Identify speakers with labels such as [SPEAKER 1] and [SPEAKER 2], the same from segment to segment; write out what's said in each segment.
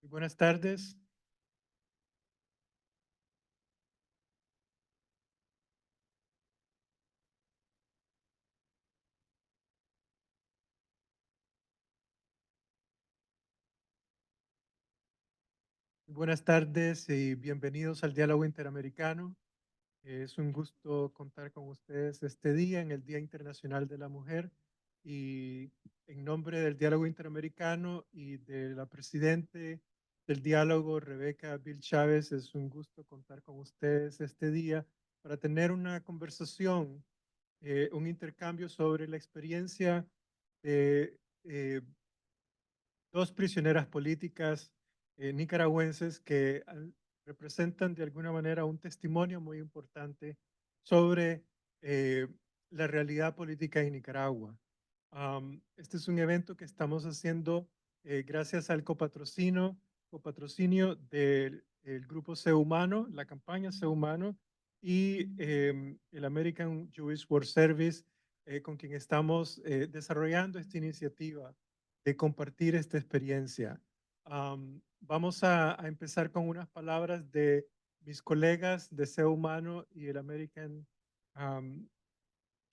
[SPEAKER 1] Buenas tardes. Buenas tardes y bienvenidos al Diálogo Interamericano. Es un gusto contar con ustedes este día, en el Día Internacional de la Mujer. Y en nombre del Diálogo Interamericano y de la Presidente del Diálogo, Rebeca Bill Chávez, es un gusto contar con ustedes este día para tener una conversación, un intercambio sobre la experiencia de dos prisioneras políticas nicaragüenses que representan de alguna manera un testimonio muy importante sobre eh, la realidad política en Nicaragua. Este es un evento que estamos haciendo gracias al copatrocinio del el grupo Sé Humano, la campaña Sé Humano y el American Jewish World Service, con quien estamos desarrollando esta iniciativa de compartir esta experiencia. Vamos a empezar con unas palabras de mis colegas de Sé Humano y el American um,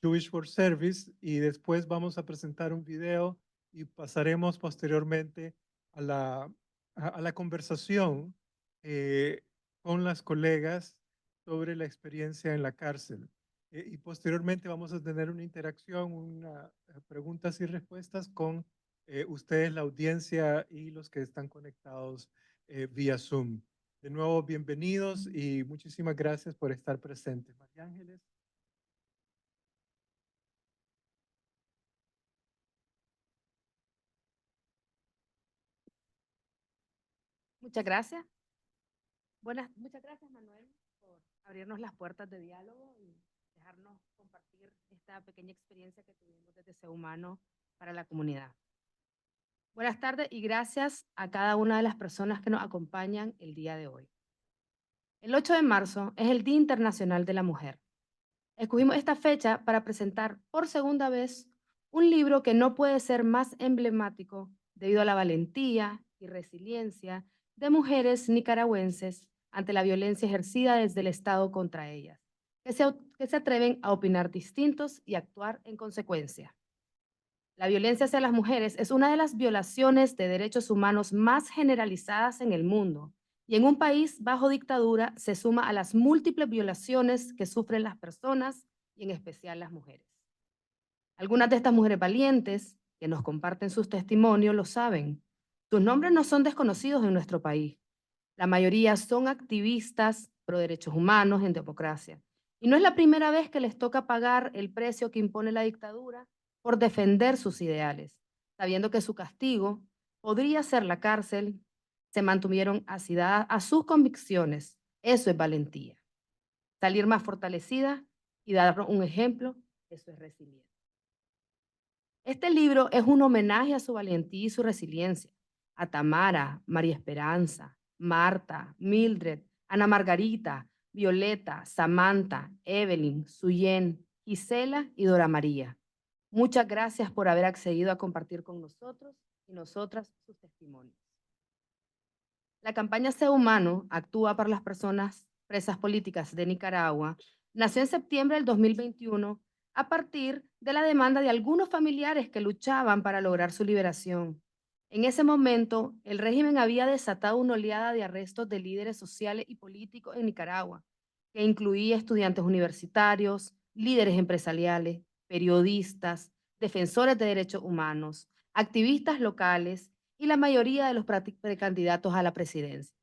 [SPEAKER 1] Jewish World Service, y después vamos a presentar un video y pasaremos posteriormente a la conversación eh, con las colegas sobre la experiencia en la cárcel. Y posteriormente vamos a tener una interacción, preguntas y respuestas con ustedes, la audiencia y los que están conectados vía Zoom. De nuevo, bienvenidos y muchísimas gracias por estar presentes. María Ángeles.
[SPEAKER 2] Muchas gracias. Muchas gracias, Manuel, por abrirnos las puertas de diálogo y dejarnos compartir esta pequeña experiencia que tuvimos desde Sé Humano para la comunidad. Buenas tardes y gracias a cada una de las personas que nos acompañan el día de hoy. El 8 de marzo es el Día Internacional de la Mujer. Escogimos esta fecha para presentar por segunda vez un libro que no puede ser más emblemático debido a la valentía y resiliencia de mujeres nicaragüenses ante la violencia ejercida desde el Estado contra ellas, que se atreven a opinar distintos y actuar en consecuencia. La violencia hacia las mujeres es una de las violaciones de derechos humanos más generalizadas en el mundo, y en un país bajo dictadura se suma a las múltiples violaciones que sufren las personas y en especial las mujeres. Algunas de estas mujeres valientes que nos comparten sus testimonios lo saben. Sus nombres no son desconocidos en nuestro país. La mayoría son activistas pro derechos humanos en democracia. Y no es la primera vez que les toca pagar el precio que impone la dictadura por defender sus ideales, sabiendo que su castigo podría ser la cárcel. Se mantuvieron asidadas a sus convicciones. Eso es valentía. Salir más fortalecida y dar un ejemplo, eso es resiliencia. Este libro es un homenaje a su valentía y su resiliencia. A Tamara, María Esperanza, Marta, Mildred, Ana Margarita, Violeta, Samantha, Evelyn, Suyen, Gisela y Dora María. Muchas gracias por haber accedido a compartir con nosotros y nosotras sus testimonios. La campaña Sé Humano actúa para las personas presas políticas de Nicaragua. Nació en septiembre del 2021 a partir de la demanda de algunos familiares que luchaban para lograr su liberación. En ese momento, el régimen había desatado una oleada de arrestos de líderes sociales y políticos en Nicaragua, que incluía estudiantes universitarios, líderes empresariales, periodistas, defensores de derechos humanos, activistas locales y la mayoría de los precandidatos a la presidencia.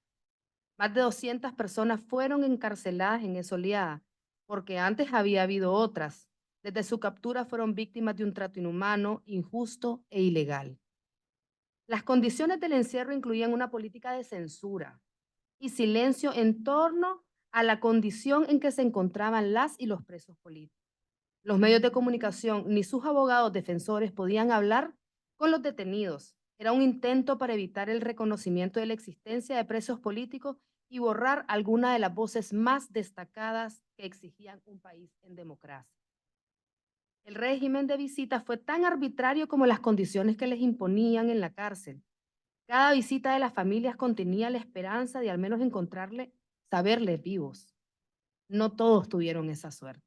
[SPEAKER 2] Más de 200 personas fueron encarceladas en esa oleada, porque antes había habido otras. Desde su captura fueron víctimas de un trato inhumano, injusto e ilegal. Las condiciones del encierro incluían una política de censura y silencio en torno a la condición en que se encontraban las y los presos políticos. Los medios de comunicación ni sus abogados defensores podían hablar con los detenidos. Era un intento para evitar el reconocimiento de la existencia de presos políticos y borrar alguna de las voces más destacadas que exigían un país en democracia. El régimen de visitas fue tan arbitrario como las condiciones que les imponían en la cárcel. Cada visita de las familias contenía la esperanza de al menos saberles vivos. No todos tuvieron esa suerte.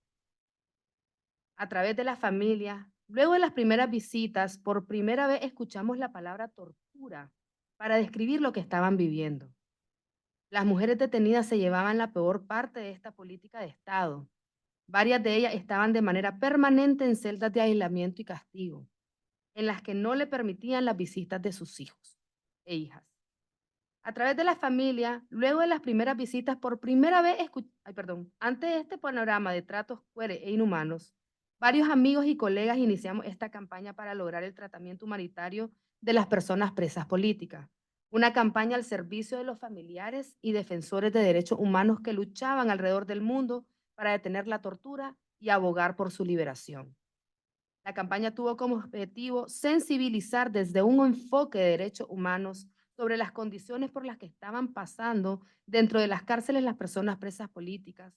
[SPEAKER 2] A través de la familia, luego de las primeras visitas, por primera vez escuchamos la palabra tortura para describir lo que estaban viviendo. Las mujeres detenidas se llevaban la peor parte de esta política de Estado. Varias de ellas estaban de manera permanente en celdas de aislamiento y castigo, en las que no le permitían las visitas de sus hijos e hijas. A través de la familia, luego de las primeras visitas, por primera vez, ante este panorama de tratos crueles e inhumanos, varios amigos y colegas iniciamos esta campaña para lograr el tratamiento humanitario de las personas presas políticas. Una campaña al servicio de los familiares y defensores de derechos humanos que luchaban alrededor del mundo para detener la tortura y abogar por su liberación. La campaña tuvo como objetivo sensibilizar desde un enfoque de derechos humanos sobre las condiciones por las que estaban pasando dentro de las cárceles las personas presas políticas,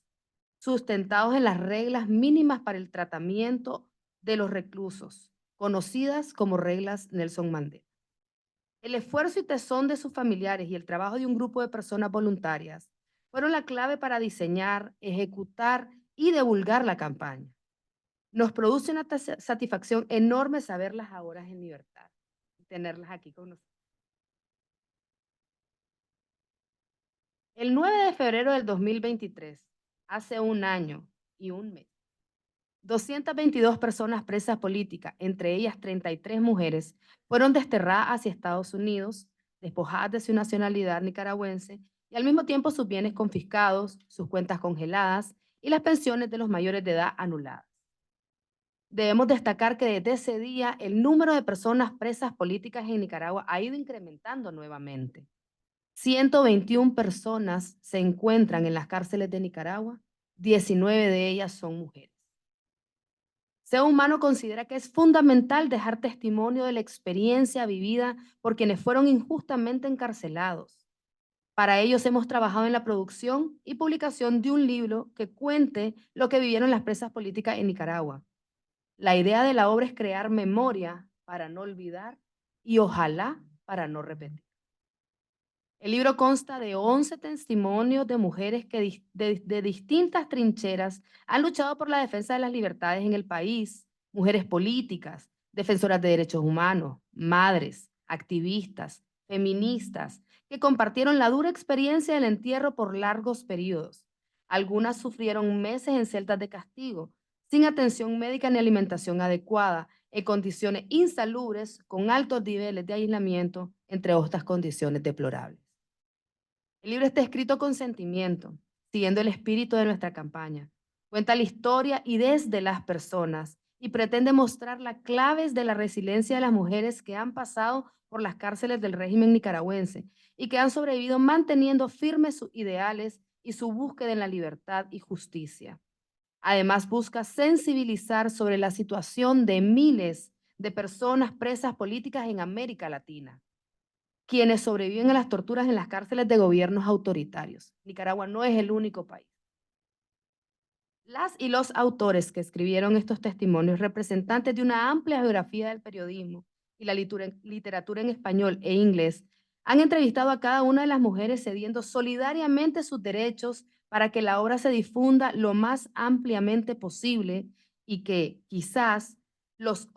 [SPEAKER 2] sustentados en las reglas mínimas para el tratamiento de los reclusos, conocidas como reglas Nelson Mandela. El esfuerzo y tesón de sus familiares y el trabajo de un grupo de personas voluntarias fueron la clave para diseñar, ejecutar y divulgar la campaña. Nos produce una satisfacción enorme saberlas ahora en libertad y tenerlas aquí con nosotros. El 9 de febrero del 2023, hace un año y un mes, 222 personas presas políticas, entre ellas 33 mujeres, fueron desterradas hacia Estados Unidos, despojadas de su nacionalidad nicaragüense y al mismo tiempo sus bienes confiscados, sus cuentas congeladas y las pensiones de los mayores de edad anuladas. Debemos destacar que desde ese día el número de personas presas políticas en Nicaragua ha ido incrementando nuevamente. 121 personas se encuentran en las cárceles de Nicaragua, 19 de ellas son mujeres. Ser Humano considera que es fundamental dejar testimonio de la experiencia vivida por quienes fueron injustamente encarcelados. Para ellos hemos trabajado en la producción y publicación de un libro que cuente lo que vivieron las presas políticas en Nicaragua. La idea de la obra es crear memoria para no olvidar y ojalá para no repetir. El libro consta de 11 testimonios de mujeres que de distintas trincheras han luchado por la defensa de las libertades en el país, mujeres políticas, defensoras de derechos humanos, madres, activistas, feministas, que compartieron la dura experiencia del entierro por largos periodos. Algunas sufrieron meses en celdas de castigo, sin atención médica ni alimentación adecuada, en condiciones insalubres, con altos niveles de aislamiento, entre otras condiciones deplorables. El libro está escrito con sentimiento, siguiendo el espíritu de nuestra campaña. Cuenta la historia y desde las personas y pretende mostrar las claves de la resiliencia de las mujeres que han pasado por las cárceles del régimen nicaragüense y que han sobrevivido manteniendo firmes sus ideales y su búsqueda en la libertad y justicia. Además, busca sensibilizar sobre la situación de miles de personas presas políticas en América Latina, quienes sobreviven a las torturas en las cárceles de gobiernos autoritarios. Nicaragua no es el único país. Las y los autores que escribieron estos testimonios, representantes de una amplia geografía del periodismo y la literatura en español e inglés, han entrevistado a cada una de las mujeres cediendo solidariamente sus derechos para que la obra se difunda lo más ampliamente posible y que quizás los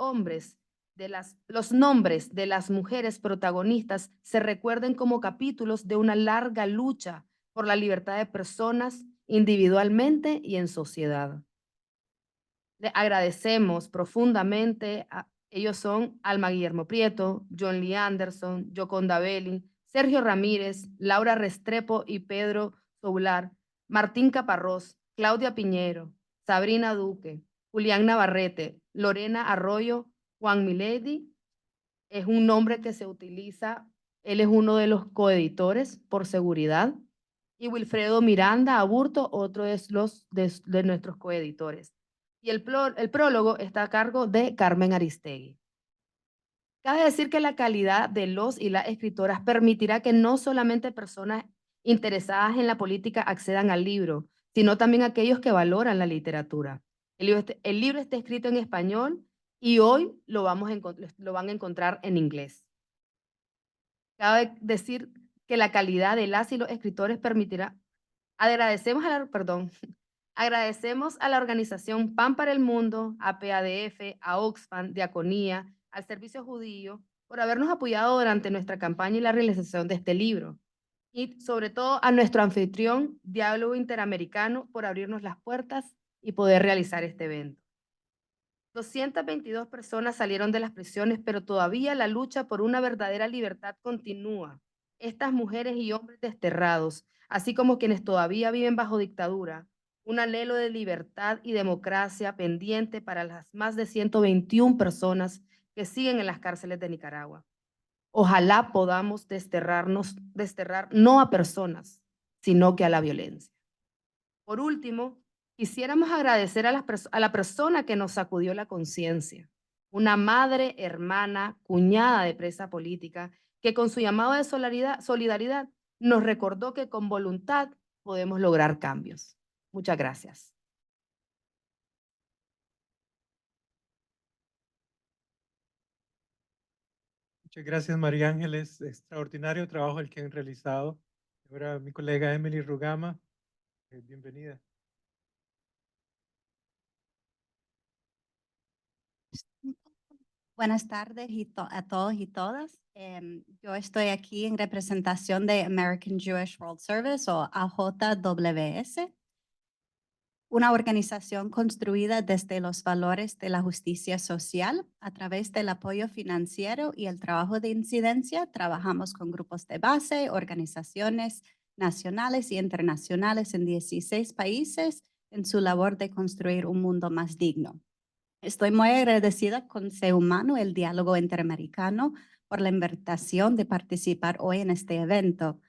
[SPEAKER 2] los nombres de las mujeres protagonistas se recuerden como capítulos de una larga lucha por la libertad de personas individualmente y en sociedad. Le agradecemos profundamente ellos son Alma Guillermo Prieto, John Lee Anderson, Yoconda Belli, Sergio Ramírez, Laura Restrepo y Pedro Soular, Martín Caparrós, Claudia Piñero, Sabrina Duque, Julián Navarrete, Lorena Arroyo, Juan Milady, es un nombre que se utiliza, él es uno de los coeditores por seguridad, y Wilfredo Miranda Aburto, otro de nuestros coeditores. Y el prólogo está a cargo de Carmen Aristegui. Cabe decir que la calidad de los y las escritoras permitirá que no solamente personas interesadas en la política accedan al libro, sino también aquellos que valoran la literatura. El libro está escrito en español y hoy lo van a encontrar en inglés. Cabe decir que la calidad de las y los escritores permitirá. Agradecemos agradecemos a la organización Pan para el Mundo, a PADF, a Oxfam, Diaconía, al Servicio Judío, por habernos apoyado durante nuestra campaña y la realización de este libro. Y sobre todo a nuestro anfitrión, Diálogo Interamericano, por abrirnos las puertas y poder realizar este evento. 222 personas salieron de las prisiones, pero todavía la lucha por una verdadera libertad continúa. Estas mujeres y hombres desterrados, así como quienes todavía viven bajo dictadura, un anhelo de libertad y democracia pendiente para las más de 121 personas que siguen en las cárceles de Nicaragua. Ojalá podamos desterrar no a personas, sino que a la violencia. Por último, quisiéramos agradecer a la persona que nos sacudió la conciencia, una madre, hermana, cuñada de presa política, que con su llamado de solidaridad nos recordó que con voluntad podemos lograr cambios. Muchas gracias.
[SPEAKER 1] Muchas gracias, María Ángeles. Extraordinario trabajo el que han realizado. Ahora mi colega Emily Rugama, bienvenida.
[SPEAKER 3] Buenas tardes a todos y todas. Yo estoy aquí en representación de American Jewish World Service o AJWS, una organización construida desde los valores de la justicia social. A través del apoyo financiero y el trabajo de incidencia, trabajamos con grupos de base, organizaciones nacionales y internacionales en 16 países en su labor de construir un mundo más digno. Estoy muy agradecida con Sehumano, el diálogo interamericano, por la invitación de participar hoy en este evento.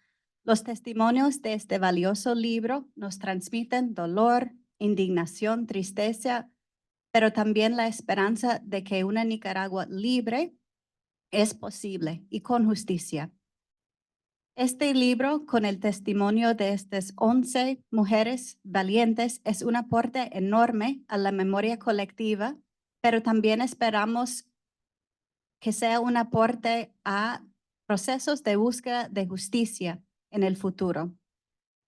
[SPEAKER 3] Los testimonios de este valioso libro nos transmiten dolor, indignación, tristeza, pero también la esperanza de que una Nicaragua libre es posible y con justicia. Este libro, con el testimonio de estas 11 mujeres valientes, es un aporte enorme a la memoria colectiva, pero también esperamos que sea un aporte a procesos de búsqueda de justicia en el futuro.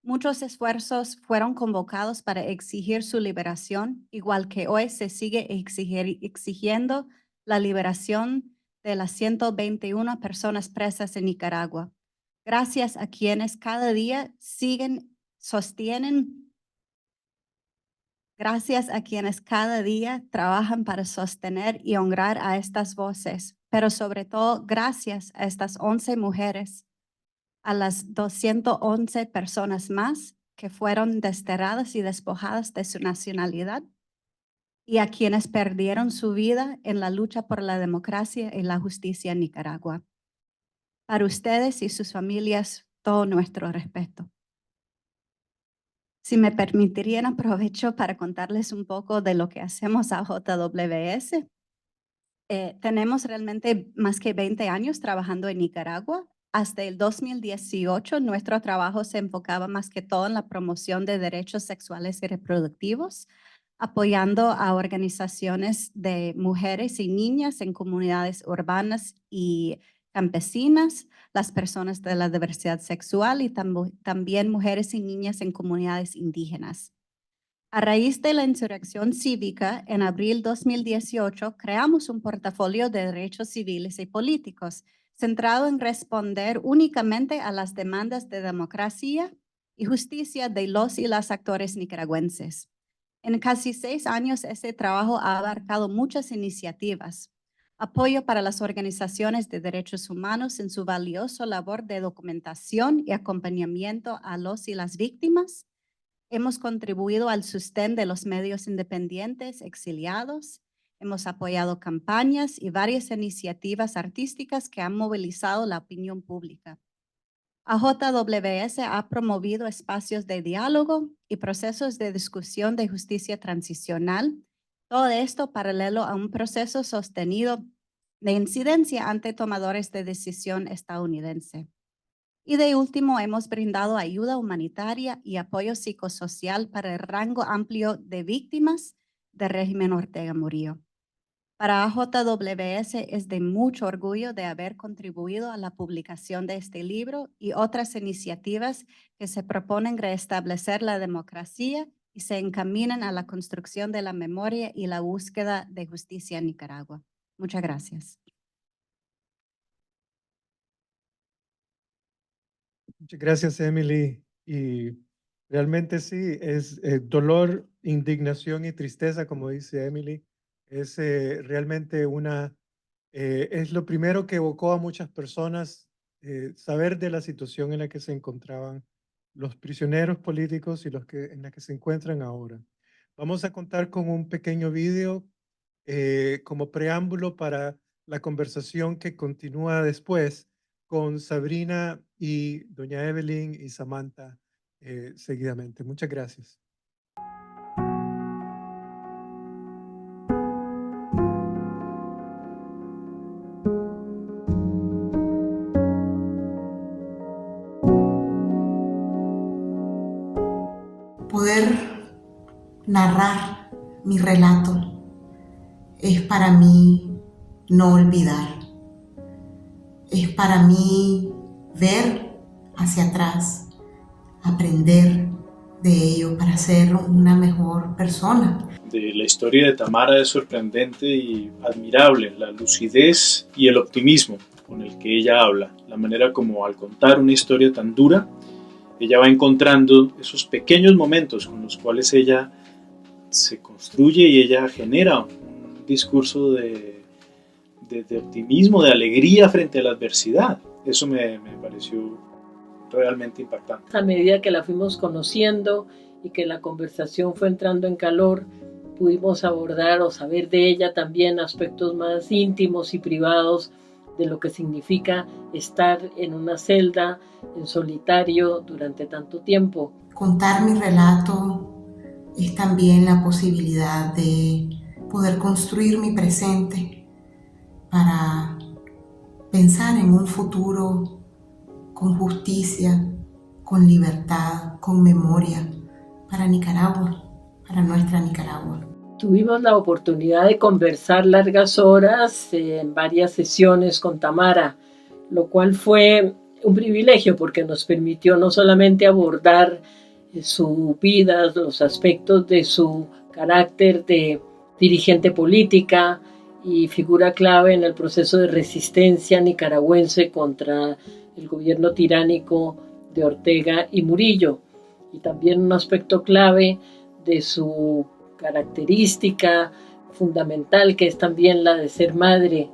[SPEAKER 3] Muchos esfuerzos fueron convocados para exigir su liberación, igual que hoy se sigue exigiendo la liberación de las 121 personas presas en Nicaragua. Gracias a quienes cada día gracias a quienes cada día trabajan para sostener y honrar a estas voces, pero sobre todo gracias a estas 11 mujeres, a las 211 personas más que fueron desterradas y despojadas de su nacionalidad y a quienes perdieron su vida en la lucha por la democracia y la justicia en Nicaragua. Para ustedes y sus familias, todo nuestro respeto. Si me permitirían, aprovecho para contarles un poco de lo que hacemos a JWS. Tenemos realmente más que 20 años trabajando en Nicaragua. Hasta el 2018, nuestro trabajo se enfocaba más que todo en la promoción de derechos sexuales y reproductivos, apoyando a organizaciones de mujeres y niñas en comunidades urbanas y campesinas, las personas de la diversidad sexual y también mujeres y niñas en comunidades indígenas. A raíz de la insurrección cívica, en abril 2018, creamos un portafolio de derechos civiles y políticos centrado en responder únicamente a las demandas de democracia y justicia de los y las actores nicaragüenses. En casi 6 años, este trabajo ha abarcado muchas iniciativas. Apoyo para las organizaciones de derechos humanos en su valiosa labor de documentación y acompañamiento a los y las víctimas. Hemos contribuido al sostén de los medios independientes exiliados. Hemos apoyado campañas y varias iniciativas artísticas que han movilizado la opinión pública. AJWS ha promovido espacios de diálogo y procesos de discusión de justicia transicional. Todo esto paralelo a un proceso sostenido de incidencia ante tomadores de decisión estadounidense. Y de último, hemos brindado ayuda humanitaria y apoyo psicosocial para el rango amplio de víctimas del régimen Ortega Murillo. Para AJWS es de mucho orgullo de haber contribuido a la publicación de este libro y otras iniciativas que se proponen restablecer la democracia y se encaminan a la construcción de la memoria y la búsqueda de justicia en Nicaragua. Muchas gracias.
[SPEAKER 1] Muchas gracias, Emily. Y realmente sí, es dolor, indignación y tristeza, como dice Emily. Es realmente es lo primero que evocó a muchas personas, saber de la situación en la que se encontraban los prisioneros políticos y en la que se encuentran ahora. Vamos a contar con un pequeño video como preámbulo para la conversación que continúa después con Sabrina y doña Evelyn y Samantha seguidamente. Muchas gracias.
[SPEAKER 4] Poder narrar mi relato es para mí no olvidar, es para mí ver hacia atrás, aprender de ello para ser una mejor persona.
[SPEAKER 5] De la historia de Tamara es sorprendente y admirable la lucidez y el optimismo con el que ella habla, la manera como al contar una historia tan dura, ella va encontrando esos pequeños momentos con los cuales ella se construye y ella genera un discurso de optimismo, de alegría frente a la adversidad. Eso me pareció realmente impactante.
[SPEAKER 6] A medida que la fuimos conociendo y que la conversación fue entrando en calor, pudimos abordar o saber de ella también aspectos más íntimos y privados de lo que significa estar en una celda, en solitario, durante tanto tiempo.
[SPEAKER 4] Contar mi relato es también la posibilidad de poder construir mi presente para pensar en un futuro con justicia, con libertad, con memoria para Nicaragua, para nuestra Nicaragua.
[SPEAKER 6] Tuvimos la oportunidad de conversar largas horas en varias sesiones con Tamara, lo cual fue un privilegio porque nos permitió no solamente abordar su vida, los aspectos de su carácter de dirigente política y figura clave en el proceso de resistencia nicaragüense contra el gobierno tiránico de Ortega y Murillo, y también un aspecto clave de su característica fundamental, que es también la de ser madre,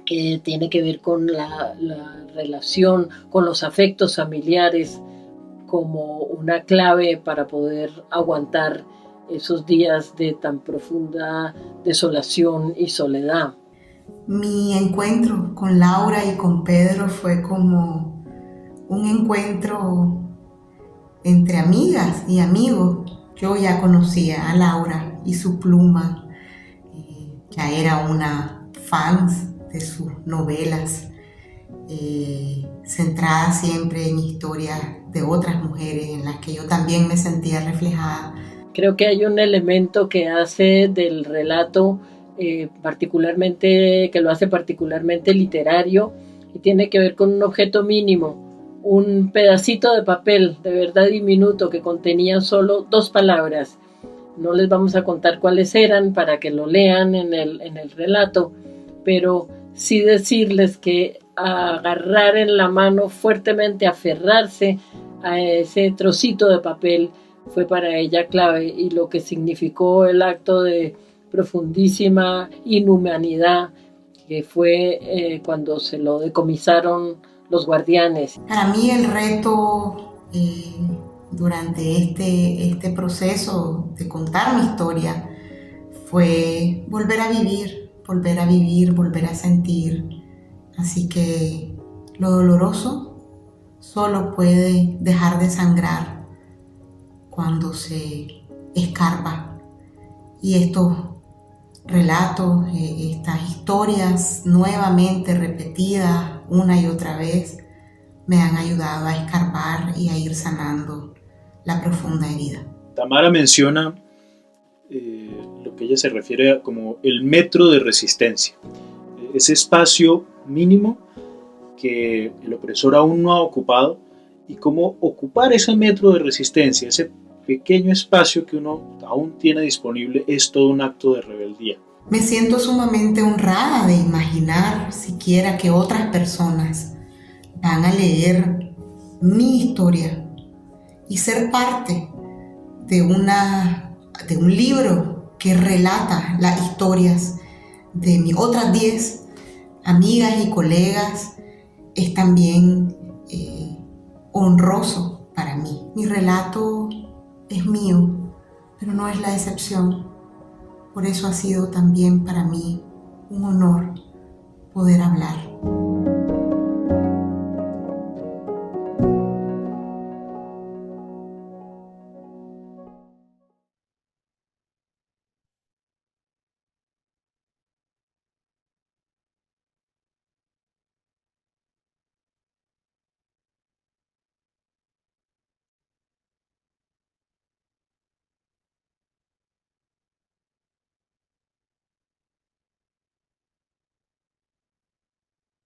[SPEAKER 6] que tiene que ver con la relación con los afectos familiares como una clave para poder aguantar esos días de tan profunda desolación y soledad.
[SPEAKER 4] Mi encuentro con Laura y con Pedro fue como un encuentro entre amigas y amigos. Yo ya conocía a Laura y su pluma, ya era una fan de sus novelas, centrada siempre en historias de otras mujeres en las que yo también me sentía reflejada.
[SPEAKER 6] Creo que hay un elemento que hace del relato que lo hace particularmente literario, y tiene que ver con un objeto mínimo, un pedacito de papel de verdad diminuto que contenía solo 2 palabras. No les vamos a contar cuáles eran para que lo lean en el relato, pero sí decirles que agarrar en la mano fuertemente, aferrarse a ese trocito de papel fue para ella clave, y lo que significó el acto de profundísima inhumanidad que fue cuando se lo decomisaron los guardianes.
[SPEAKER 4] Para mí el reto durante este proceso de contar mi historia fue volver a vivir, volver a sentir. Así que lo doloroso solo puede dejar de sangrar cuando se escarpa. Y estos relatos, estas historias nuevamente repetidas una y otra vez, me han ayudado a escarpar y a ir sanando la profunda herida.
[SPEAKER 5] Tamara menciona lo que ella se refiere a como el metro de resistencia, ese espacio mínimo que el opresor aún no ha ocupado, y cómo ocupar ese metro de resistencia, ese pequeño espacio que uno aún tiene disponible, es todo un acto de rebeldía.
[SPEAKER 4] Me siento sumamente honrada de imaginar siquiera que otras personas van a leer mi historia y ser parte de un libro que relata las historias de mis otras 10 amigas y colegas. Es también honroso para mí. Mi relato es mío, pero no es la excepción. Por eso ha sido también para mí un honor poder hablar.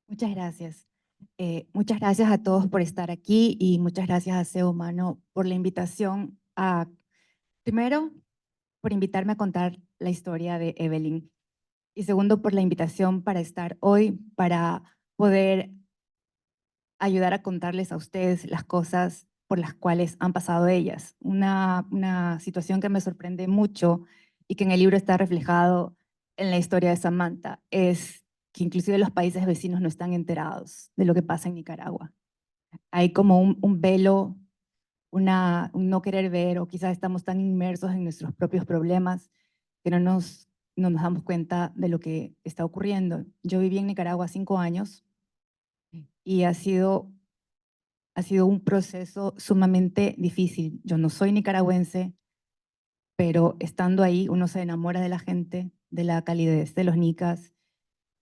[SPEAKER 7] Muchas gracias. Muchas gracias a todos por estar aquí y muchas gracias a SEO Humano por la invitación primero, por invitarme a contar la historia de Evelyn y segundo, por la invitación para estar hoy, para poder ayudar a contarles a ustedes las cosas por las cuales han pasado ellas. Una situación que me sorprende mucho y que en el libro está reflejado en la historia de Samantha es que inclusive los países vecinos no están enterados de lo que pasa en Nicaragua. Hay como un velo, un no querer ver, o quizás estamos tan inmersos en nuestros propios problemas que no nos damos cuenta de lo que está ocurriendo. Yo viví en Nicaragua 5 años y ha sido un proceso sumamente difícil. Yo no soy nicaragüense, pero estando ahí uno se enamora de la gente, de la calidez de los nicas,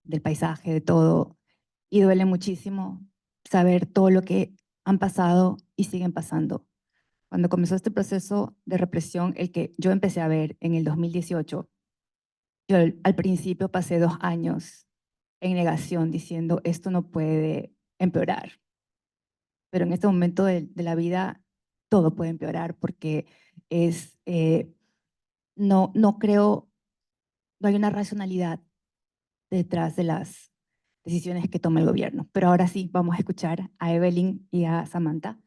[SPEAKER 7] del paisaje, de todo. Y duele muchísimo saber todo lo que han pasado y siguen pasando. Cuando comenzó este proceso de represión, el que yo empecé a ver en el 2018, yo al principio pasé 2 años en negación diciendo esto no puede empeorar. Pero en este momento de la vida todo puede empeorar porque no creo, no hay una racionalidad detrás de las decisiones que toma el gobierno. Pero ahora sí, vamos a escuchar a Evelyn y a Samantha.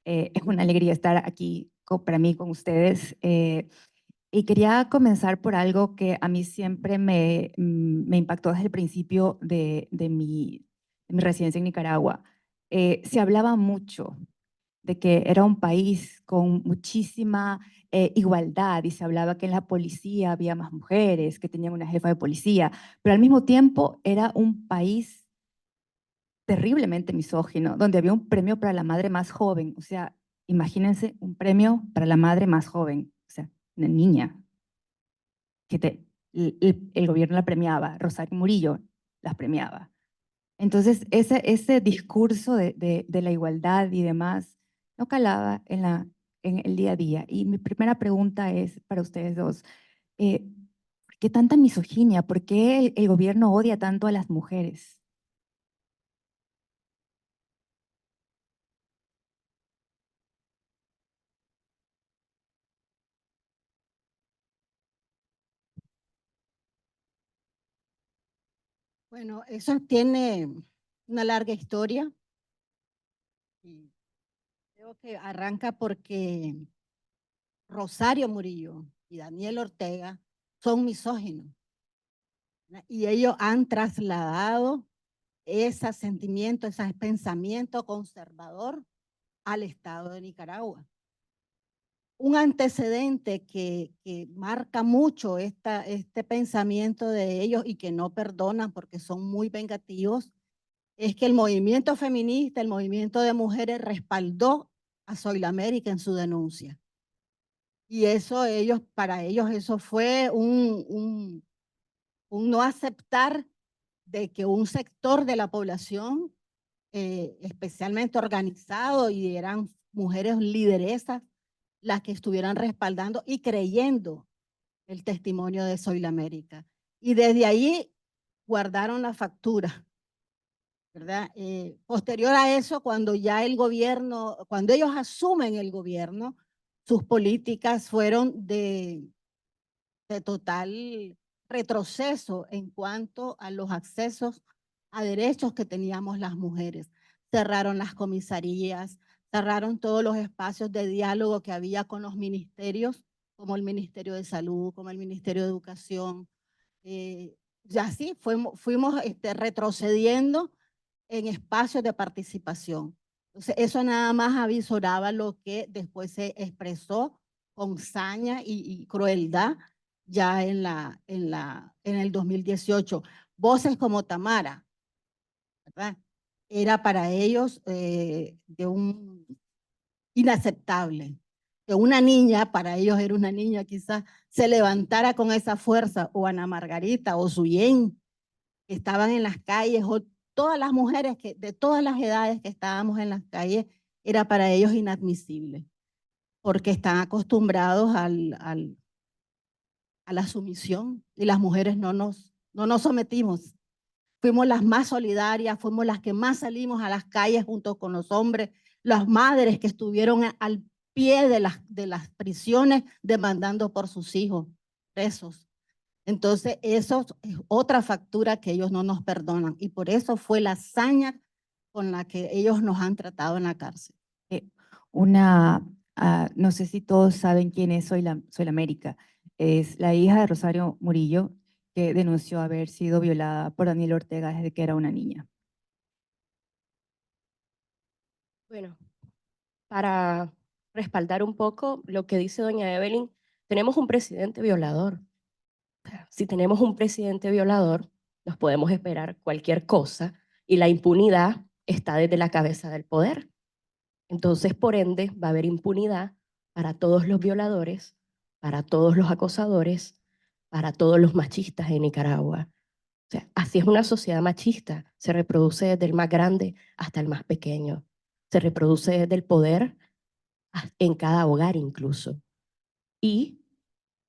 [SPEAKER 7] Es una alegría estar aquí para mí con ustedes. Y quería comenzar por algo que a mí siempre me impactó desde el principio de mi residencia en Nicaragua. Se hablaba mucho de que era un país con muchísima igualdad y se hablaba que en la policía había más mujeres, que tenían una jefa de policía, pero al mismo tiempo era un país terriblemente misógino, donde había un premio para la madre más joven. O sea, imagínense un premio para la madre más joven, o sea, una niña que el gobierno la premiaba, Rosario Murillo las premiaba. Entonces, ese discurso de la igualdad y demás no calaba en el día a día. Y mi primera pregunta es para ustedes dos, ¿por qué tanta misoginia? ¿Por qué el gobierno odia tanto a las mujeres?
[SPEAKER 8] Bueno, eso tiene una larga historia y creo que arranca porque Rosario Murillo y Daniel Ortega son misóginos, ¿no? Y ellos han trasladado ese sentimiento, ese pensamiento conservador al Estado de Nicaragua. Un antecedente que marca mucho este pensamiento de ellos y que no perdonan porque son muy vengativos es que el movimiento feminista, el movimiento de mujeres respaldó a Zoila América en su denuncia. Y eso para ellos eso fue un no aceptar de que un sector de la población, especialmente organizado, y eran mujeres lideresas las que estuvieran respaldando y creyendo el testimonio de Soy la América. Y desde ahí guardaron la factura, ¿verdad? Posterior a eso, cuando ya el gobierno, cuando ellos asumen el gobierno, sus políticas fueron de total retroceso en cuanto a los accesos a derechos que teníamos las mujeres. Cerraron las comisarías, cerraron todos los espacios de diálogo que había con los ministerios, como el Ministerio de Salud, como el Ministerio de Educación. Y así fuimos retrocediendo en espacios de participación. Entonces, eso nada más avisoraba lo que después se expresó con saña y crueldad ya en el 2018. Voces como Tamara, ¿verdad? Era para ellos inaceptable. Que una niña, para ellos era una niña quizás, se levantara con esa fuerza, o Ana Margarita o Suyen, que estaban en las calles, o todas las mujeres de todas las edades que estábamos en las calles, era para ellos inadmisible, porque están acostumbrados a la sumisión, y las mujeres no nos sometimos. Fuimos las más solidarias, fuimos las que más salimos a las calles junto con los hombres, las madres que estuvieron al pie de las prisiones demandando por sus hijos presos. Entonces, eso es otra factura que ellos no nos perdonan, y por eso fue la hazaña con la que ellos nos han tratado en la cárcel.
[SPEAKER 7] No sé si todos saben quién es Soy la América. Es la hija de Rosario Murillo, que denunció haber sido violada por Daniel Ortega desde que era una niña.
[SPEAKER 9] Bueno, para respaldar un poco lo que dice doña Evelyn, tenemos un presidente violador. Si tenemos un presidente violador, nos podemos esperar cualquier cosa, y la impunidad está desde la cabeza del poder. Entonces, por ende, va a haber impunidad para todos los violadores, para todos los acosadores, para todos los machistas en Nicaragua. O sea, así es una sociedad machista. Se reproduce desde el más grande hasta el más pequeño. Se reproduce desde el poder en cada hogar incluso. Y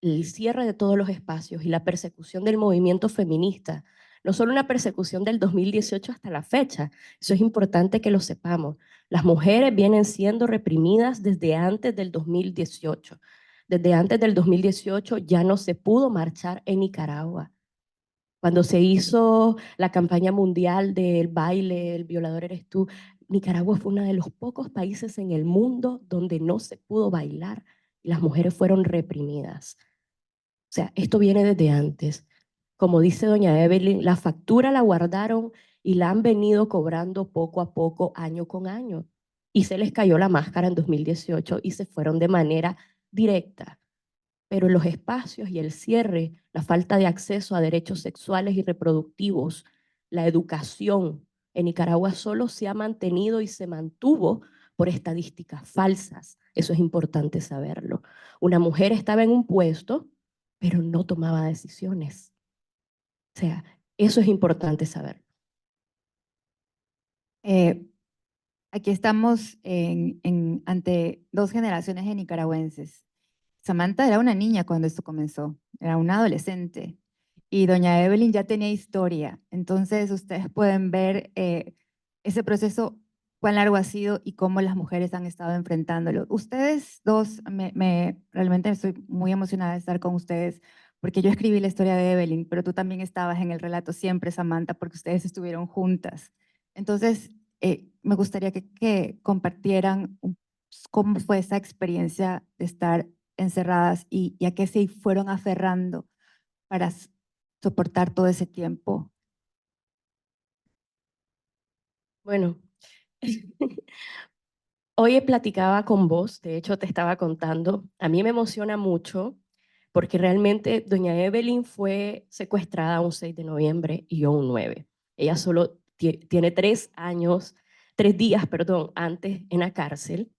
[SPEAKER 9] el cierre de todos los espacios y la persecución del movimiento feminista, no solo una persecución del 2018 hasta la fecha, eso es importante que lo sepamos. Las mujeres vienen siendo reprimidas desde antes del 2018. Desde antes del 2018 ya no se pudo marchar en Nicaragua. Cuando se hizo la campaña mundial del baile, el violador eres tú, Nicaragua fue uno de los pocos países en el mundo donde no se pudo bailar y las mujeres fueron reprimidas. O sea, esto viene desde antes. Como dice doña Evelyn, la factura la guardaron y la han venido cobrando poco a poco, año con año. Y se les cayó la máscara en 2018 y se fueron de manera directa. Pero los espacios y el cierre, la falta de acceso a derechos sexuales y reproductivos, la educación en Nicaragua solo se ha mantenido y se mantuvo por estadísticas falsas. Eso es importante saberlo. Una mujer estaba en un puesto, pero no tomaba decisiones. O sea, eso es importante saberlo.
[SPEAKER 7] Aquí estamos ante dos generaciones de nicaragüenses. Samantha era una niña cuando esto comenzó, era una adolescente, y doña Evelyn ya tenía historia. Entonces ustedes pueden ver ese proceso, cuán largo ha sido y cómo las mujeres han estado enfrentándolo. Ustedes dos, realmente estoy muy emocionada de estar con ustedes, porque yo escribí la historia de Evelyn, pero tú también estabas en el relato siempre, Samantha, porque ustedes estuvieron juntas. Entonces, me gustaría que compartieran cómo fue esa experiencia de estar encerradas y a qué se fueron aferrando para soportar todo ese tiempo.
[SPEAKER 9] Bueno, hoy platicaba con vos, de hecho te estaba contando, a mí me emociona mucho porque realmente doña Evelyn fue secuestrada un 6 de noviembre y yo un 9. Ella solo tiene 3 días, antes en la cárcel.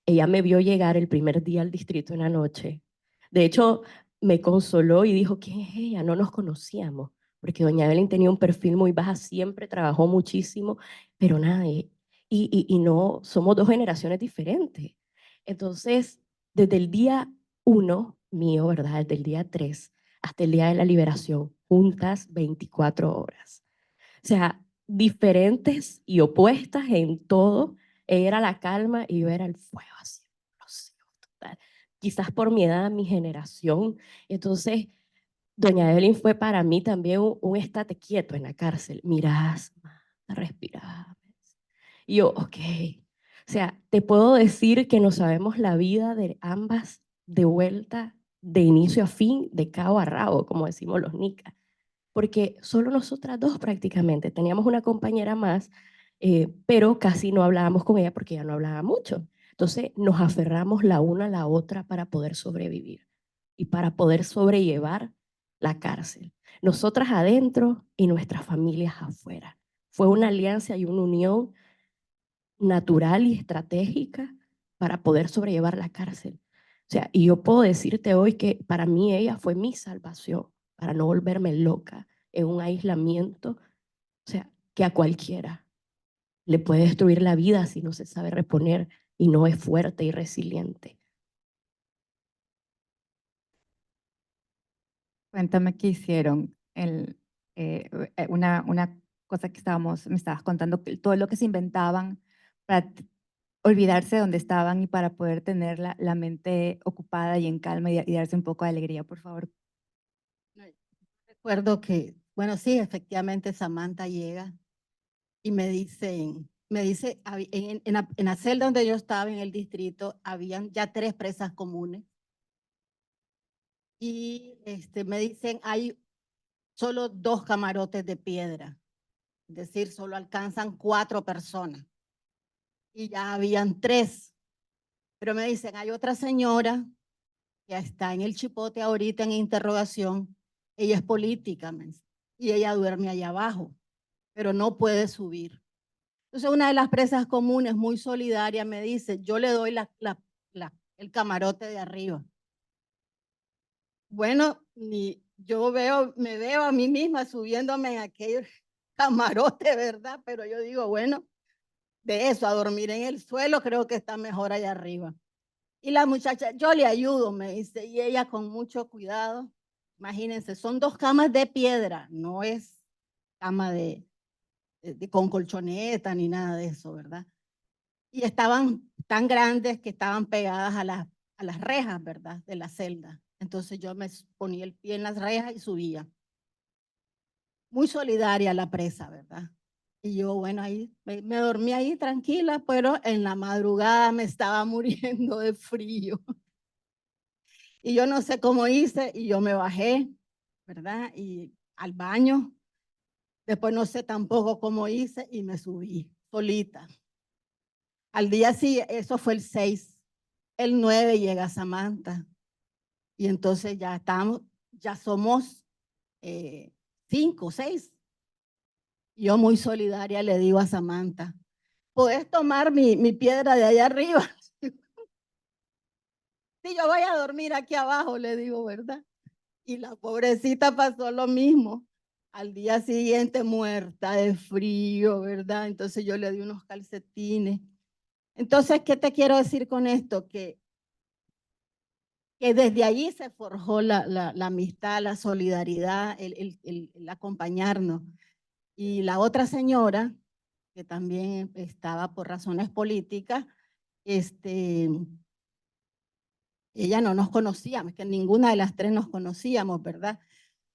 [SPEAKER 9] Ella me vio llegar el primer día al distrito en la noche. De hecho, me consoló y dijo, ¿quién es ella? No nos conocíamos, porque doña Evelyn tenía un perfil muy bajo, siempre trabajó muchísimo, pero nada, y no, somos dos generaciones diferentes. Entonces, desde el día 1, mío, ¿verdad? Desde el día 3 hasta el día de la liberación, juntas 24 horas. O sea, diferentes y opuestas en todo. Ella era la calma y yo era el fuego, así, explosivo, total. Quizás por mi edad, mi generación. Entonces, doña Evelyn fue para mí también un estate quieto en la cárcel. Mirás, respirás. Y yo, ok. O sea, te puedo decir que no sabemos la vida de ambas de vuelta, de inicio a fin, de cabo a rabo, como decimos los nicas. Porque solo nosotras dos prácticamente. Teníamos una compañera más, pero casi no hablábamos con ella porque ella no hablaba mucho. Entonces nos aferramos la una a la otra para poder sobrevivir y para poder sobrellevar la cárcel. Nosotras adentro y nuestras familias afuera. Fue una alianza y una unión natural y estratégica para poder sobrellevar la cárcel. O sea, y yo puedo decirte hoy que para mí ella fue mi salvación, para no volverme loca en un aislamiento, o sea, que a cualquiera le puede destruir la vida si no se sabe reponer y no es fuerte y resiliente.
[SPEAKER 7] Cuéntame qué hicieron. Una cosa que me estabas contando, que todo lo que se inventaban para olvidarse de dónde estaban y para poder tener la mente ocupada y en calma y darse un poco de alegría, por favor.
[SPEAKER 8] Recuerdo que, bueno, sí, efectivamente Samantha llega y me dice, en la celda donde yo estaba en el distrito, habían ya 3 presas comunes. Y me dicen, hay solo 2 camarotes de piedra, es decir, solo alcanzan 4 personas. Y ya habían 3. Pero me dicen, hay otra señora que está en el Chipote ahorita en interrogación, ella es política, y ella duerme allá abajo, pero no puede subir. Entonces una de las presas comunes, muy solidaria, me dice, yo le doy el camarote de arriba. Bueno, yo me veo a mí misma subiéndome en aquel camarote, ¿verdad? Pero yo digo, bueno, de eso a dormir en el suelo, creo que está mejor allá arriba. Y la muchacha, yo le ayudo, me dice, y ella con mucho cuidado. Imagínense, son 2 camas de piedra, no es cama con colchoneta ni nada de eso, ¿verdad? Y estaban tan grandes que estaban pegadas a las rejas, ¿verdad? De la celda. Entonces yo me ponía el pie en las rejas y subía. Muy solidaria la presa, ¿verdad? Y yo, bueno, ahí me dormí ahí tranquila, pero en la madrugada me estaba muriendo de frío. Y yo no sé cómo hice, y yo me bajé, ¿verdad? Y al baño. Después no sé tampoco cómo hice y me subí solita. Al día siguiente, eso fue el 6. El 9 llega Samantha. Y entonces ya somos 5, 6. Yo muy solidaria le digo a Samantha, ¿puedes tomar mi piedra de allá arriba? Sí, yo voy a dormir aquí abajo, le digo, ¿verdad? Y la pobrecita pasó lo mismo. Al día siguiente muerta de frío, ¿verdad? Entonces yo le di unos calcetines. Entonces, ¿qué te quiero decir con esto? Que desde allí se forjó la amistad, la solidaridad, el acompañarnos. Y la otra señora, que también estaba por razones políticas, ella no nos conocía, que ninguna de las 3 nos conocíamos, ¿verdad?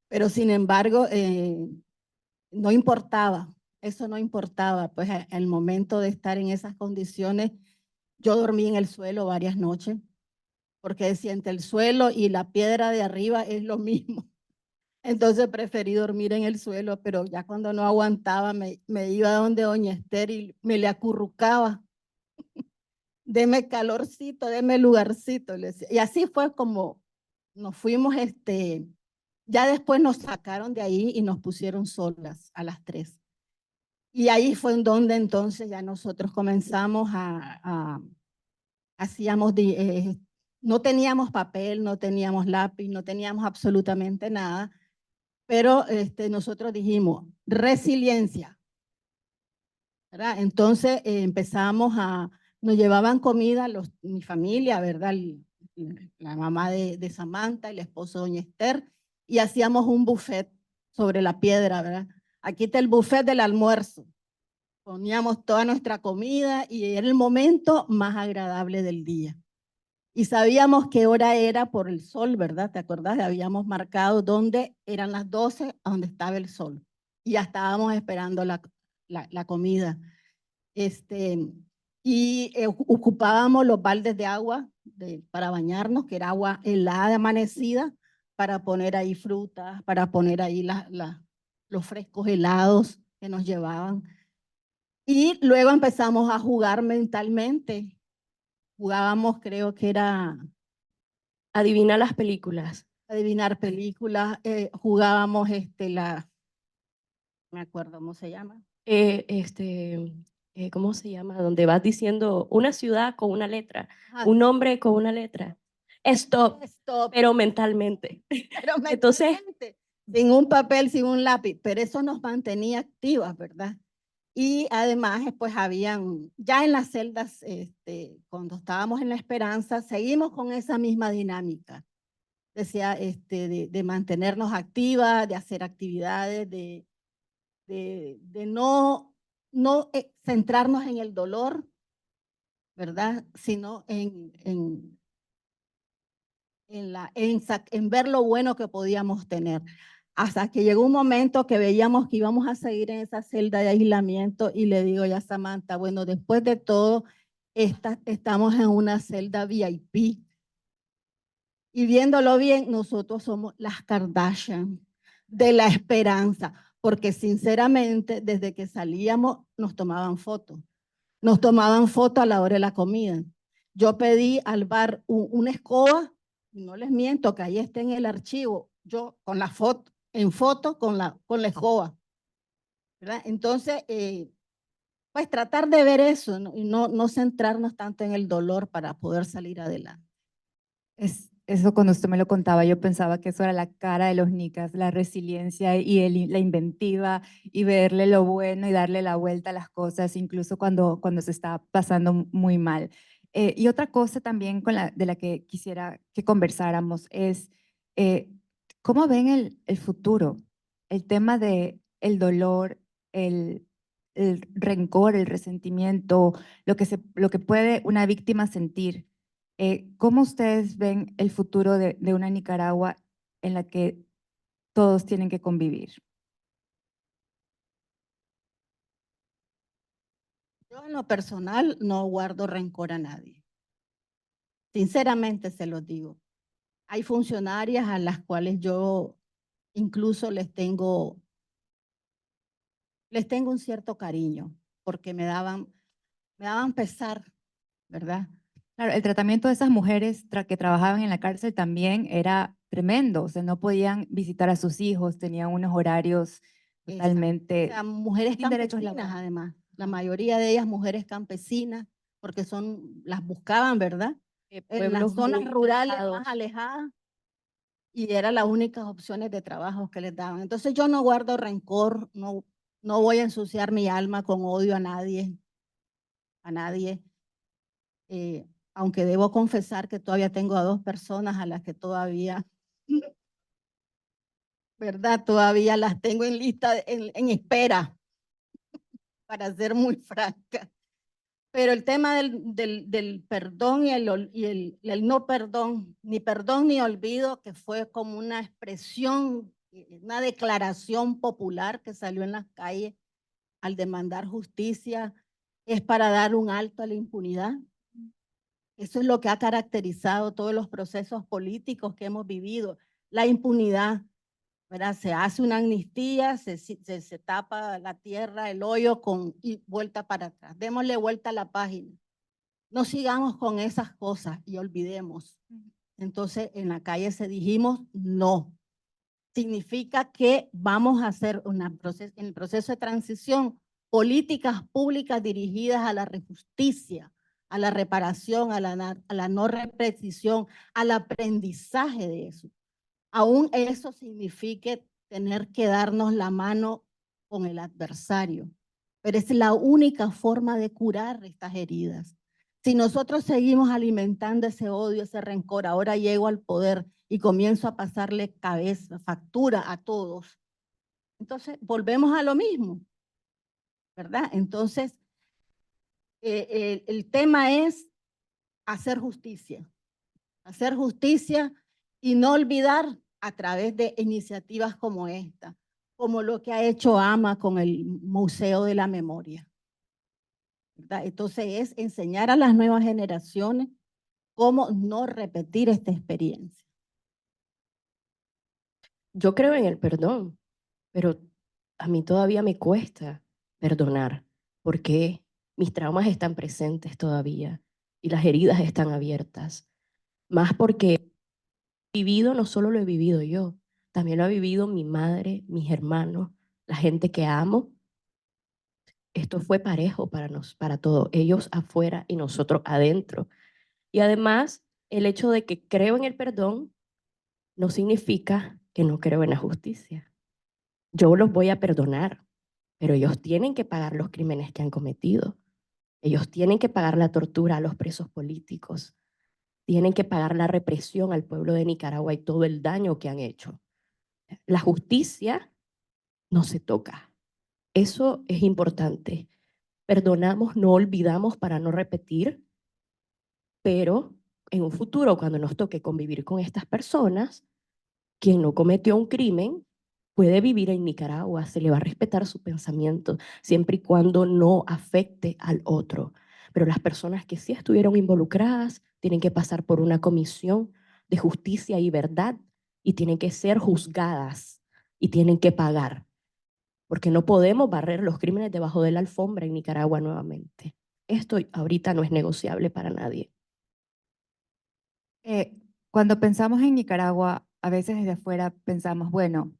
[SPEAKER 8] Pero sin embargo, no importaba, eso no importaba, pues al momento de estar en esas condiciones, yo dormí en el suelo varias noches, porque decía, entre el suelo y la piedra de arriba es lo mismo. Entonces preferí dormir en el suelo, pero ya cuando no aguantaba me iba donde doña Esther y me le acurrucaba. Deme calorcito, deme lugarcito. Le decía. Y así fue como nos fuimos, ya después nos sacaron de ahí y nos pusieron solas a las 3. Y ahí fue en donde entonces ya nosotros comenzamos hacíamos, no teníamos papel, no teníamos lápiz, no teníamos absolutamente nada, pero nosotros dijimos, resiliencia, ¿verdad? Entonces empezamos nos llevaban comida mi familia, ¿verdad? la mamá de Samantha y el esposo de doña Esther, y hacíamos un buffet sobre la piedra, ¿verdad? Aquí está el buffet del almuerzo. Poníamos toda nuestra comida y era el momento más agradable del día. Y sabíamos qué hora era por el sol, ¿verdad? ¿Te acordás? Habíamos marcado dónde eran las 12, a donde estaba el sol. Y ya estábamos esperando la comida. Ocupábamos los baldes de agua para bañarnos, que era agua helada, amanecida, para poner ahí frutas, para poner ahí los frescos helados que nos llevaban. Y luego empezamos a jugar mentalmente. Jugábamos, creo que era
[SPEAKER 9] Adivina las películas.
[SPEAKER 8] adivinar películas, jugábamos me acuerdo cómo se llama.
[SPEAKER 9] ¿Cómo se llama? Donde vas diciendo una ciudad con una letra,
[SPEAKER 8] Ajá.
[SPEAKER 9] un nombre con una letra. Stop,
[SPEAKER 8] Stop.
[SPEAKER 9] pero mentalmente.
[SPEAKER 8] Pero
[SPEAKER 9] Entonces,
[SPEAKER 8] mentalmente, sin un papel, sin un lápiz, pero eso nos mantenía activas, ¿verdad? Y además, pues habían, ya en las celdas, cuando estábamos en La Esperanza, seguimos con esa misma dinámica. Decía, de mantenernos activas, de hacer actividades, de no centrarnos en el dolor, ¿verdad? Sino en ver lo bueno que podíamos tener. Hasta que llegó un momento que veíamos que íbamos a seguir en esa celda de aislamiento y le digo ya a Samantha, bueno, después de todo, estamos en una celda VIP. Y viéndolo bien, nosotros somos las Kardashian de La Esperanza, porque sinceramente, desde que salíamos, nos tomaban fotos. Nos tomaban fotos a la hora de la comida. Yo pedí al bar una escoba, y no les miento que ahí está en el archivo, yo con la foto, en foto con la escoba, ¿verdad? Entonces, pues tratar de ver eso, ¿no? Y no centrarnos tanto en el dolor para poder salir adelante.
[SPEAKER 7] Eso cuando usted me lo contaba, yo pensaba que eso era la cara de los nicas, la resiliencia y la inventiva y verle lo bueno y darle la vuelta a las cosas, incluso cuando se está pasando muy mal. Y otra cosa también de la que quisiera que conversáramos es cómo ven el futuro, el tema de el dolor, el rencor, el resentimiento, lo que puede una víctima sentir. ¿Cómo ustedes ven el futuro de una Nicaragua en la que todos tienen que convivir?
[SPEAKER 8] Yo en lo personal no guardo rencor a nadie. Sinceramente se los digo. Hay funcionarias a las cuales yo incluso les tengo un cierto cariño, porque me daban pesar, ¿verdad?
[SPEAKER 7] Claro, el tratamiento de esas mujeres que trabajaban en la cárcel también era tremendo, o sea, no podían visitar a sus hijos, tenían unos horarios totalmente
[SPEAKER 8] o sea, mujeres
[SPEAKER 7] sin derechos
[SPEAKER 8] campesinas,
[SPEAKER 7] laborales.
[SPEAKER 8] además. La mayoría de ellas mujeres campesinas, porque las buscaban, ¿verdad? En las
[SPEAKER 9] pueblos
[SPEAKER 8] zonas
[SPEAKER 9] muy
[SPEAKER 8] rurales
[SPEAKER 9] alejados.
[SPEAKER 8] más alejadas, y eran las únicas opciones de trabajo que les daban. Entonces yo no guardo rencor, no voy a ensuciar mi alma con odio a nadie, aunque debo confesar que todavía tengo a 2 personas a las que todavía, ¿verdad? Todavía las tengo en lista, en espera, para ser muy franca. Pero el tema del perdón y el no perdón ni olvido, que fue como una expresión, una declaración popular que salió en las calles al demandar justicia, es para dar un alto a la impunidad. Eso es lo que ha caracterizado todos los procesos políticos que hemos vivido, la impunidad, ¿verdad? Se hace una amnistía, se tapa la tierra, el hoyo y vuelta para atrás. Démosle vuelta a la página. No sigamos con esas cosas y olvidemos. Entonces, en la calle dijimos no. Significa que vamos a hacer en el proceso de transición políticas públicas dirigidas a la justicia, a la reparación, a la no repetición, al aprendizaje de eso. Aún eso signifique tener que darnos la mano con el adversario, pero es la única forma de curar estas heridas. Si nosotros seguimos alimentando ese odio, ese rencor, ahora llego al poder y comienzo a pasarle cabeza, factura a todos, entonces volvemos a lo mismo, ¿verdad? Entonces, el tema es hacer justicia y no olvidar a través de iniciativas como esta, como lo que ha hecho AMA con el Museo de la Memoria, ¿verdad? Entonces es enseñar a las nuevas generaciones cómo no repetir esta experiencia.
[SPEAKER 9] Yo creo en el perdón, pero a mí todavía me cuesta perdonar porque mis traumas están presentes todavía y las heridas están abiertas. Más porque vivido, no solo lo he vivido yo, también lo ha vivido mi madre, mis hermanos, la gente que amo. Esto fue parejo para todos, ellos afuera y nosotros adentro. Y además, el hecho de que creo en el perdón no significa que no creo en la justicia. Yo los voy a perdonar, pero ellos tienen que pagar los crímenes que han cometido. Ellos tienen que pagar la tortura a los presos políticos. Tienen que pagar la represión al pueblo de Nicaragua y todo el daño que han hecho. La justicia no se toca. Eso es importante. Perdonamos, no olvidamos para no repetir, pero en un futuro, cuando nos toque convivir con estas personas, quien no cometió un crimen puede vivir en Nicaragua, se le va a respetar su pensamiento, siempre y cuando no afecte al otro. Pero las personas que sí estuvieron involucradas tienen que pasar por una comisión de justicia y verdad y tienen que ser juzgadas y tienen que pagar, porque no podemos barrer los crímenes debajo de la alfombra en Nicaragua nuevamente. Esto ahorita no es negociable para nadie.
[SPEAKER 7] Cuando pensamos en Nicaragua, a veces desde afuera pensamos, bueno,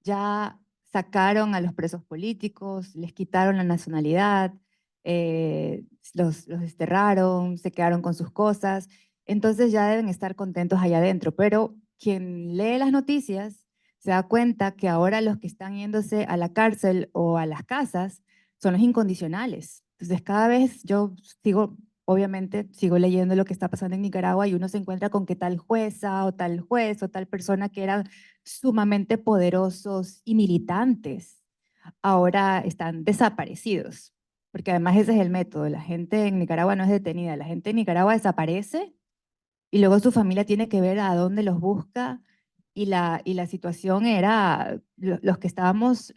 [SPEAKER 7] ya sacaron a los presos políticos, les quitaron la nacionalidad, los desterraron, se quedaron con sus cosas, entonces ya deben estar contentos allá adentro. Pero quien lee las noticias se da cuenta que ahora los que están yéndose a la cárcel o a las casas son los incondicionales. Entonces cada vez yo sigo, obviamente, sigo leyendo lo que está pasando en Nicaragua y uno se encuentra con que tal jueza o tal juez o tal persona que eran sumamente poderosos y militantes ahora están desaparecidos, porque además ese es el método. La gente en Nicaragua no es detenida, la gente en Nicaragua desaparece y luego su familia tiene que ver a dónde los busca y la situación era, los que estábamos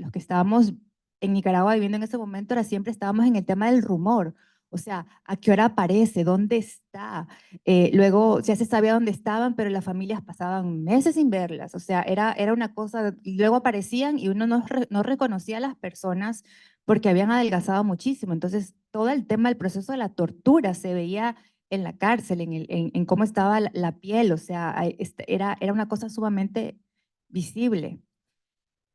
[SPEAKER 7] en Nicaragua viviendo en ese momento, era siempre estábamos en el tema del rumor. O sea, ¿a qué hora aparece? ¿Dónde está? Luego ya se sabía dónde estaban, pero las familias pasaban meses sin verlas. O sea, era una cosa, y luego aparecían y uno no reconocía a las personas porque habían adelgazado muchísimo. Entonces, todo el tema del proceso de la tortura se veía en la cárcel, en cómo estaba la piel, o sea, era una cosa sumamente visible.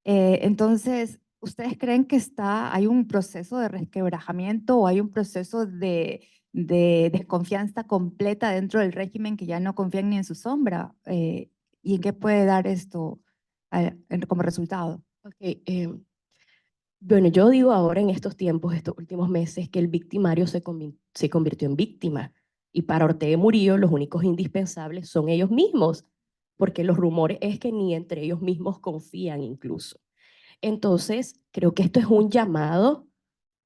[SPEAKER 7] Entonces, ¿ustedes creen que hay un proceso de resquebrajamiento o hay un proceso de desconfianza completa dentro del régimen que ya no confían ni en su sombra? ¿Y en qué puede dar esto como resultado?
[SPEAKER 9] Okay, bueno, yo digo ahora en estos tiempos, estos últimos meses, que el victimario se convirtió en víctima. Y para Ortega Murillo los únicos indispensables son ellos mismos, porque los rumores es que ni entre ellos mismos confían incluso. Entonces, creo que esto es un llamado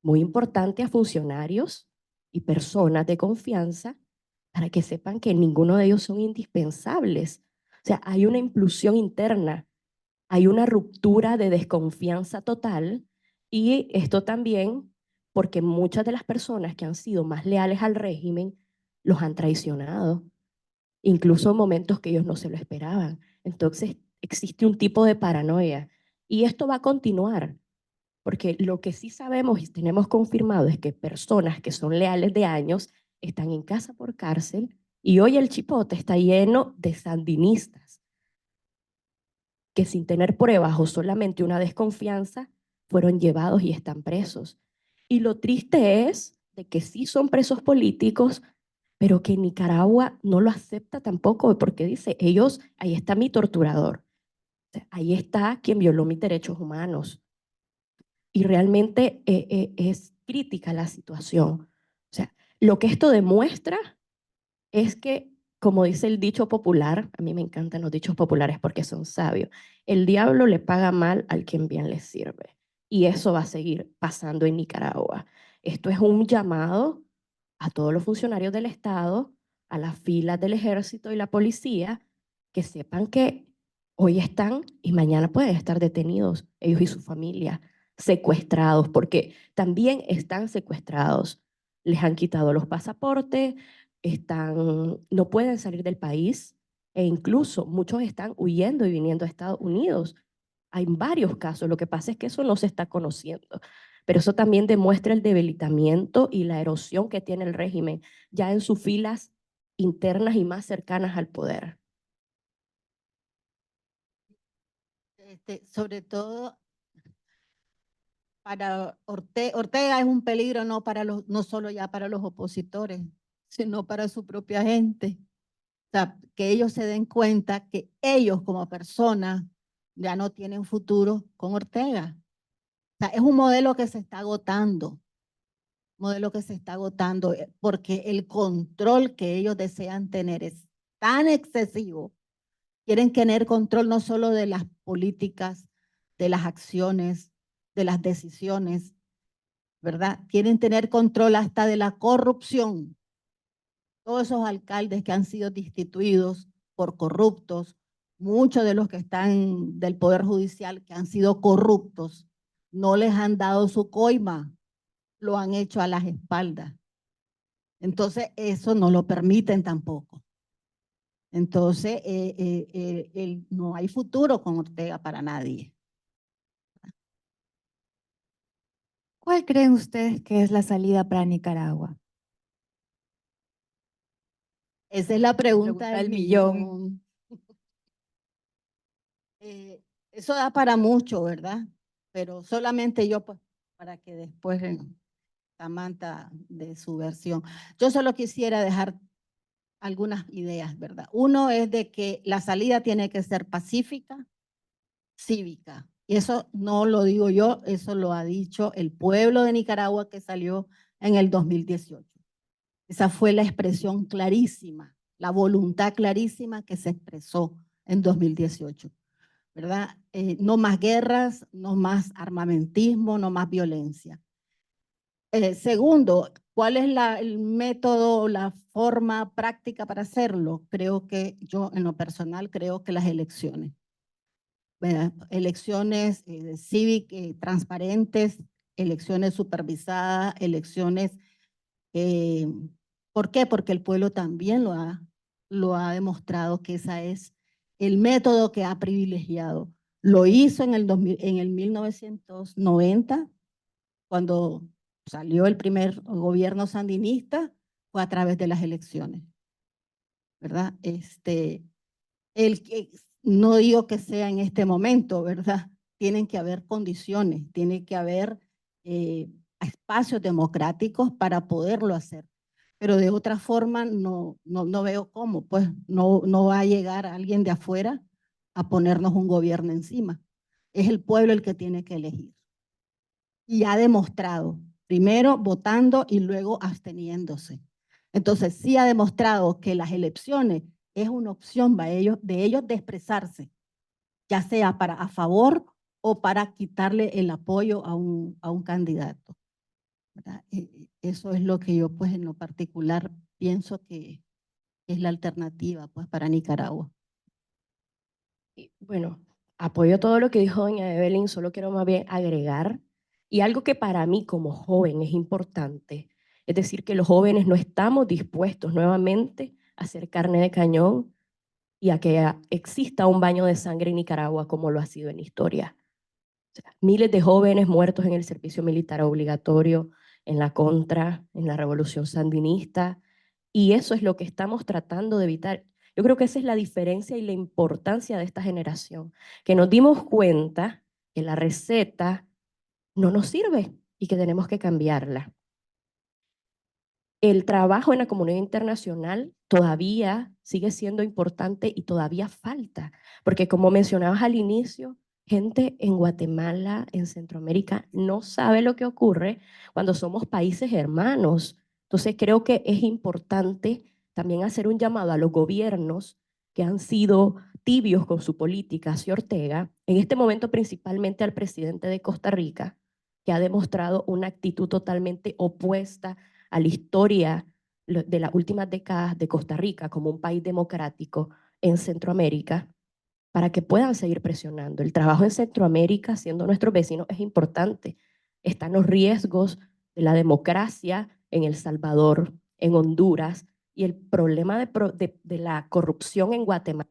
[SPEAKER 9] muy importante a funcionarios y personas de confianza para que sepan que ninguno de ellos son indispensables. O sea, hay una implosión interna, hay una ruptura de desconfianza total y esto también porque muchas de las personas que han sido más leales al régimen los han traicionado, incluso en momentos que ellos no se lo esperaban. Entonces existe un tipo de paranoia y esto va a continuar, porque lo que sí sabemos y tenemos confirmado es que personas que son leales de años están en casa por cárcel y hoy el Chipote está lleno de sandinistas que sin tener pruebas o solamente una desconfianza fueron llevados y están presos. Y lo triste es de que sí son presos políticos, pero que Nicaragua no lo acepta tampoco porque dice, ellos, ahí está mi torturador, o sea, ahí está quien violó mis derechos humanos. Y realmente es crítica la situación. O sea, Lo que esto demuestra es que, como dice el dicho popular, a mí me encantan los dichos populares porque son sabios, el diablo le paga mal al quien bien le sirve. Y eso va a seguir pasando en Nicaragua. Esto es un llamado a todos los funcionarios del Estado, a las filas del ejército y la policía, que sepan que hoy están y mañana pueden estar detenidos, ellos y su familia, secuestrados, porque también están secuestrados. Les han quitado los pasaportes, no pueden salir del país e incluso muchos están huyendo y viniendo a Estados Unidos. Hay varios casos, lo que pasa es que eso no se está conociendo, pero eso también demuestra el debilitamiento y la erosión que tiene el régimen ya en sus filas internas y más cercanas al poder.
[SPEAKER 8] Sobre todo para Ortega es un peligro no solo ya para los opositores, sino para su propia gente. O sea, que ellos se den cuenta que ellos como personas ya no tienen futuro con Ortega. O sea, es un modelo que se está agotando, porque el control que ellos desean tener es tan excesivo. Quieren tener control no solo de las políticas, de las acciones, de las decisiones, ¿verdad? Quieren tener control hasta de la corrupción. Todos esos alcaldes que han sido destituidos por corruptos, muchos de los que están del Poder Judicial que han sido corruptos, no les han dado su coima, lo han hecho a las espaldas. Entonces, eso no lo permiten tampoco. Entonces, no hay futuro con Ortega para nadie.
[SPEAKER 7] ¿Cuál creen ustedes que es la salida para Nicaragua?
[SPEAKER 8] Esa es la pregunta
[SPEAKER 7] Pregunta
[SPEAKER 8] del
[SPEAKER 7] del millón.
[SPEAKER 8] millón. Eso da para mucho, ¿verdad? Pero solamente yo, pues, para que después Samantha de su versión. Yo solo quisiera dejar algunas ideas, ¿verdad? Uno es de que la salida tiene que ser pacífica, cívica. Y eso no lo digo yo, eso lo ha dicho el pueblo de Nicaragua que salió en el 2018. Esa fue la expresión clarísima, la voluntad clarísima que se expresó en 2018, ¿verdad? No más guerras, no más armamentismo, no más violencia. Segundo, ¿cuál es el método, la forma práctica para hacerlo? Creo que yo, en lo personal, creo que las elecciones. Elecciones cívicas, transparentes, elecciones supervisadas, elecciones. ¿Por qué? Porque el pueblo también lo ha demostrado que ese es el método que ha privilegiado. Lo hizo en el 1990, cuando salió el primer gobierno sandinista, fue a través de las elecciones, ¿verdad? No digo que sea en este momento, ¿verdad? Tienen que haber condiciones, tiene que haber espacios democráticos para poderlo hacer. Pero de otra forma no veo cómo, pues no va a llegar alguien de afuera a ponernos un gobierno encima. Es el pueblo el que tiene que elegir. Y ha demostrado, primero votando y luego absteniéndose. Entonces sí ha demostrado que las elecciones es una opción de ellos de expresarse, ya sea a favor o para quitarle el apoyo a un candidato, ¿verdad? Eso es lo que yo, pues, en lo particular pienso que es la alternativa, pues, para Nicaragua.
[SPEAKER 9] Y, bueno, apoyo todo lo que dijo doña Evelyn, solo quiero más bien agregar, y algo que para mí como joven es importante, es decir, que los jóvenes no estamos dispuestos nuevamente a hacer carne de cañón y a que exista un baño de sangre en Nicaragua como lo ha sido en la historia. O sea, miles de jóvenes muertos en el servicio militar obligatorio, en la contra, en la revolución sandinista, y eso es lo que estamos tratando de evitar. Yo creo que esa es la diferencia y la importancia de esta generación, que nos dimos cuenta que la receta no nos sirve y que tenemos que cambiarla. El trabajo en la comunidad internacional todavía sigue siendo importante y todavía falta, porque como mencionabas al inicio, gente en Guatemala, en Centroamérica, no sabe lo que ocurre cuando somos países hermanos Entonces creo que es importante también hacer un llamado a los gobiernos que han sido tibios con su política hacia Ortega, en este momento principalmente al presidente de Costa Rica, que ha demostrado una actitud totalmente opuesta a la historia de las últimas décadas de Costa Rica como un país democrático en Centroamérica, para que puedan seguir presionando. El trabajo en Centroamérica, siendo nuestros vecinos, es importante. Están los riesgos de la democracia en El Salvador, en Honduras, y el problema de la corrupción en Guatemala.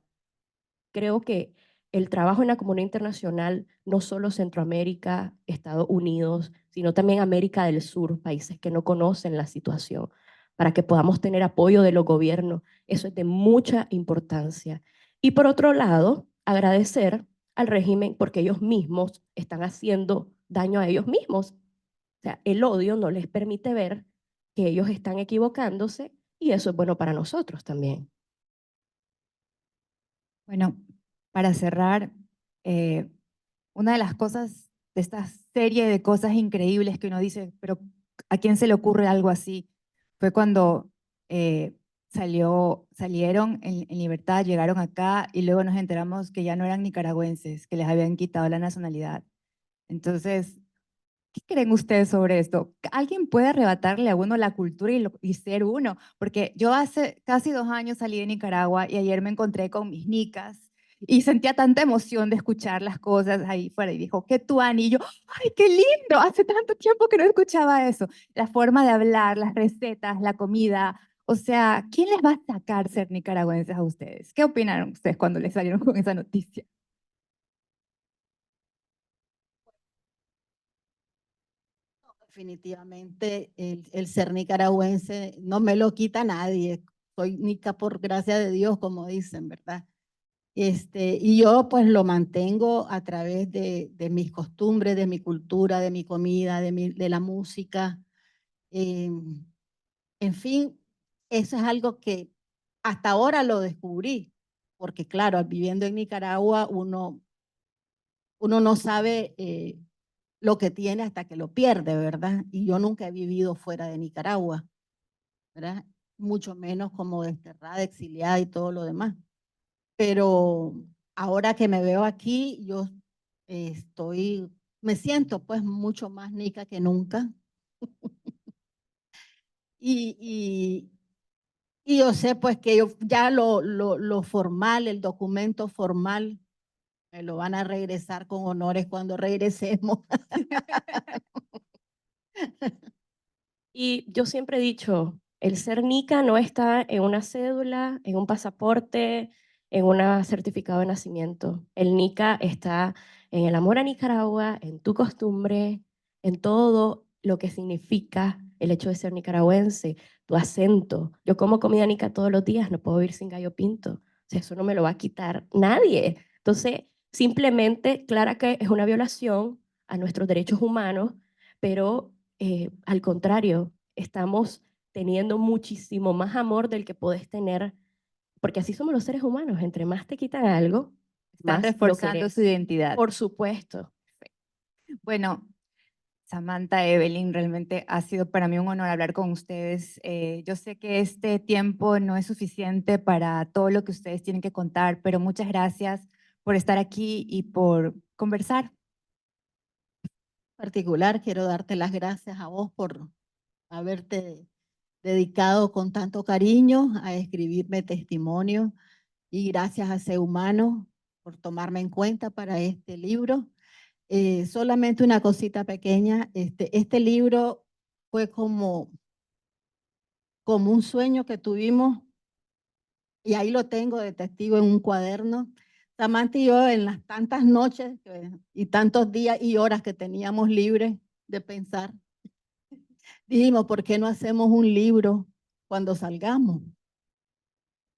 [SPEAKER 9] Creo que el trabajo en la comunidad internacional, no solo Centroamérica, Estados Unidos, sino también América del Sur, países que no conocen la situación, para que podamos tener apoyo de los gobiernos, eso es de mucha importancia. Y por otro lado, agradecer al régimen porque ellos mismos están haciendo daño a ellos mismos. O sea, el odio no les permite ver que ellos están equivocándose y eso es bueno para nosotros también.
[SPEAKER 7] Bueno, para cerrar, una de las cosas de esta serie de cosas increíbles que uno dice, pero ¿a quién se le ocurre algo así? Fue cuando salieron en libertad, llegaron acá y luego nos enteramos que ya no eran nicaragüenses, que les habían quitado la nacionalidad. Entonces, ¿qué creen ustedes sobre esto? ¿Alguien puede arrebatarle a uno la cultura y ser uno? Porque yo hace casi 2 años salí de Nicaragua y ayer me encontré con mis nicas y sentía tanta emoción de escuchar las cosas ahí fuera y dijo, ¿qué tú, Ani? Y yo, ¡ay, qué lindo! Hace tanto tiempo que no escuchaba eso. La forma de hablar, las recetas, la comida. O sea, ¿quién les va a sacar ser nicaragüenses a ustedes? ¿Qué opinaron ustedes cuando les salieron con esa noticia?
[SPEAKER 8] Definitivamente el ser nicaragüense no me lo quita nadie. Soy nica por gracia de Dios, como dicen, ¿verdad? Y yo pues lo mantengo a través de mis costumbres, de mi cultura, de mi comida, de la música. En fin, eso es algo que hasta ahora lo descubrí, porque claro, viviendo en Nicaragua uno no sabe lo que tiene hasta que lo pierde, ¿verdad? Y yo nunca he vivido fuera de Nicaragua, ¿verdad? Mucho menos como desterrada, exiliada y todo lo demás. Pero ahora que me veo aquí, yo me siento pues mucho más nica que nunca. y, y yo sé pues que ya lo formal, el documento formal, me lo van a regresar con honores cuando regresemos.
[SPEAKER 9] Y yo siempre he dicho, el ser nica no está en una cédula, en un pasaporte, en un certificado de nacimiento. El nica está en el amor a Nicaragua, en tu costumbre, en todo lo que significa el hecho de ser nicaragüense, tu acento. Yo como comida nica todos los días, no puedo vivir sin gallo pinto. O sea, eso no me lo va a quitar nadie. Entonces, simplemente, claro que es una violación a nuestros derechos humanos, pero al contrario, estamos teniendo muchísimo más amor del que podés tener, porque así somos los seres humanos, entre más te quitan algo,
[SPEAKER 7] Están
[SPEAKER 9] más lo
[SPEAKER 7] reforzando
[SPEAKER 9] querés.
[SPEAKER 7] su identidad.
[SPEAKER 9] Por supuesto.
[SPEAKER 7] Bueno, Samantha, Evelyn, realmente ha sido para mí un honor hablar con ustedes. Yo sé que este tiempo no es suficiente para todo lo que ustedes tienen que contar, pero muchas gracias por estar aquí y por conversar.
[SPEAKER 8] Particular, quiero darte las gracias a vos por haberte dedicado con tanto cariño a escribirme testimonio y gracias a Ser Humano por tomarme en cuenta para este libro. Solamente una cosita pequeña, este libro fue como un sueño que tuvimos y ahí lo tengo de testigo en un cuaderno. Samantha y yo en las tantas noches y tantos días y horas que teníamos libres de pensar, dijimos, ¿por qué no hacemos un libro cuando salgamos?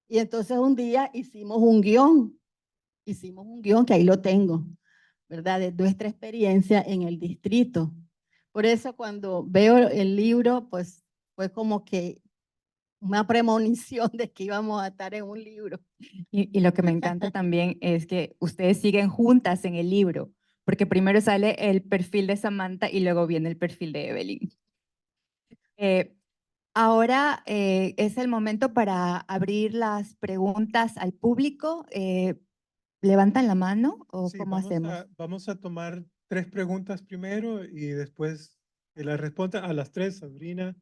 [SPEAKER 8] Y entonces un día hicimos un guión que ahí lo tengo, ¿verdad? De nuestra experiencia en el distrito. Por eso cuando veo el libro, pues fue como que una premonición de que íbamos a estar en un libro.
[SPEAKER 7] Y lo que me encanta también es que ustedes siguen juntas en el libro, porque primero sale el perfil de Samantha y luego viene el perfil de Evelyn. Ahora es el momento para abrir las preguntas al público. ¿Levantan la mano o
[SPEAKER 1] Sí,
[SPEAKER 7] cómo hacemos?
[SPEAKER 1] vamos a tomar 3 preguntas primero y después que las respondan a las 3, Sabrina,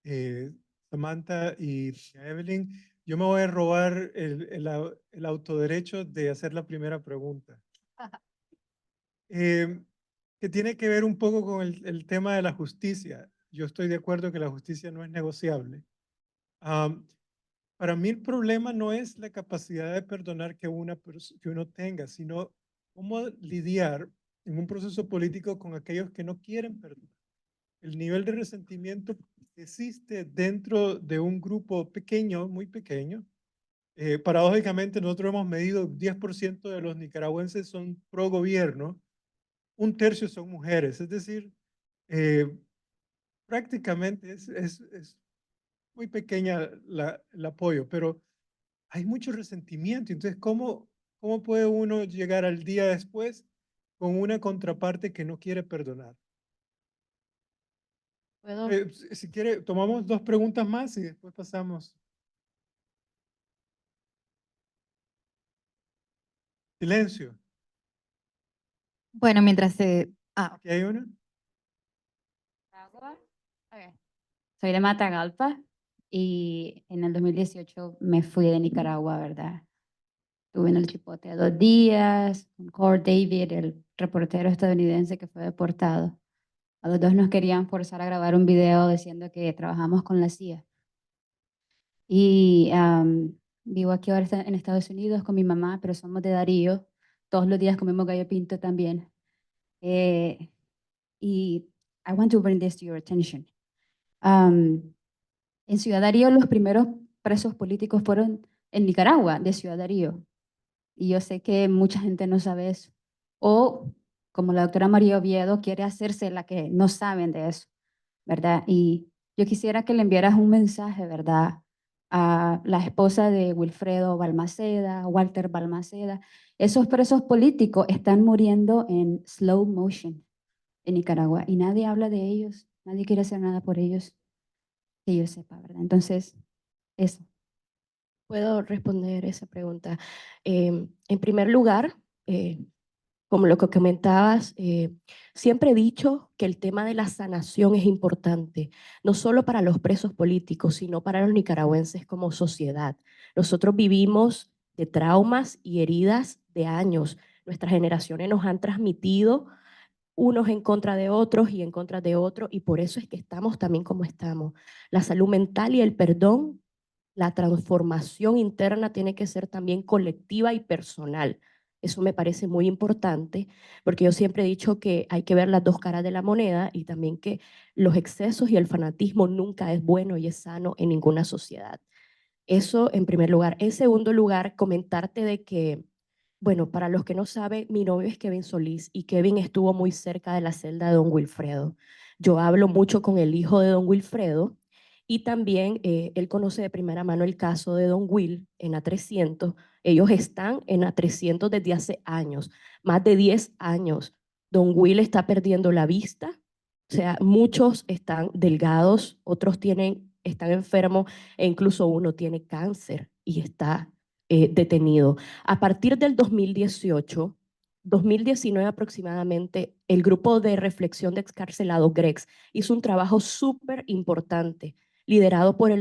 [SPEAKER 1] eh, Samantha y Evelyn. Yo me voy a robar el autoderecho de hacer la primera pregunta. Que tiene que ver un poco con el tema de la justicia. Yo estoy de acuerdo que la justicia no es negociable. Am, para mí el problema no es la capacidad de perdonar que uno tenga, sino cómo lidiar en un proceso político con aquellos que no quieren perdonar. El nivel de resentimiento existe dentro de un grupo pequeño, muy pequeño. Paradójicamente, nosotros hemos medido 10% de los nicaragüenses son pro gobierno, un tercio son mujeres, es decir, eh, prácticamente es muy pequeña el apoyo, pero hay mucho resentimiento. Entonces, ¿cómo puede uno llegar al día después con una contraparte que no quiere perdonar?
[SPEAKER 9] ¿Puedo?
[SPEAKER 1] Si quiere, tomamos 2 preguntas más y después pasamos. Silencio.
[SPEAKER 7] Bueno, mientras
[SPEAKER 1] Aquí hay una.
[SPEAKER 10] Ok. Soy de Matagalpa y en el 2018 me fui de Nicaragua, ¿verdad? Estuve en el Chipote 2 días con Cord David, el reportero estadounidense que fue deportado. A los dos nos querían forzar a grabar un video diciendo que trabajamos con la CIA. Y vivo aquí ahora en Estados Unidos con mi mamá, pero somos de Darío. Todos los días comemos gallo pinto también. Y I want to bring this to your attention. En Ciudad Darío los primeros presos políticos fueron en Nicaragua, de Ciudad Darío. Y yo sé que mucha gente no sabe eso. O como la doctora María Oviedo quiere hacerse la que no saben de eso, ¿verdad? Y yo quisiera que le enviaras un mensaje, ¿verdad? A la esposa de Wilfredo Balmaceda, Walter Balmaceda. Esos presos políticos están muriendo en slow motion en Nicaragua y nadie habla de ellos, nadie quiere hacer nada por ellos, que yo sepa, ¿verdad? Entonces, eso.
[SPEAKER 9] ¿Puedo responder esa pregunta? En primer lugar, como lo que comentabas, siempre he dicho que el tema de la sanación es importante, no solo para los presos políticos, sino para los nicaragüenses como sociedad. Nosotros vivimos de traumas y heridas de años. Nuestras generaciones nos han transmitido unos en contra de otros y en contra de otros, y por eso es que estamos también como estamos. La salud mental y el perdón, la transformación interna tiene que ser también colectiva y personal. Eso me parece muy importante, porque yo siempre he dicho que hay que ver las dos caras de la moneda y también que los excesos y el fanatismo nunca es bueno y es sano en ninguna sociedad. Eso en primer lugar. En segundo lugar, comentarte de que, bueno, para los que no saben, mi novio es Kevin Solís y Kevin estuvo muy cerca de la celda de don Wilfredo. Yo hablo mucho con el hijo de don Wilfredo y también él conoce de primera mano el caso de don Will en A300. Ellos están en A300 desde hace años, más de 10 años. Don Will está perdiendo la vista, o sea, muchos están delgados, otros están enfermos e incluso uno tiene cáncer y está detenido. A partir del 2018, 2019 aproximadamente, el grupo de reflexión de excarcelados, GREX, hizo un trabajo súper importante, liderado por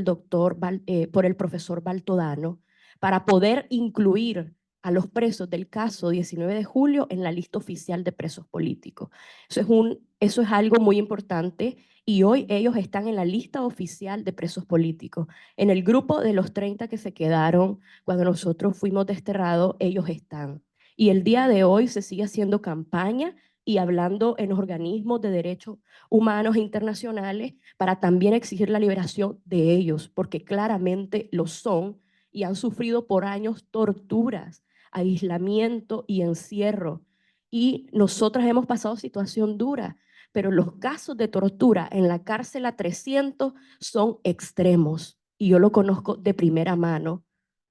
[SPEAKER 9] por el profesor Baltodano, para poder incluir a los presos del caso 19 de julio en la lista oficial de presos políticos. Eso es algo muy importante y hoy ellos están en la lista oficial de presos políticos. En el grupo de los 30 que se quedaron cuando nosotros fuimos desterrados, ellos están. Y el día de hoy se sigue haciendo campaña y hablando en los organismos de derechos humanos internacionales para también exigir la liberación de ellos, porque claramente lo son y han sufrido por años torturas, aislamiento y encierro. Y nosotras hemos pasado situación dura, pero los casos de tortura en la cárcel A300 son extremos. Y yo lo conozco de primera mano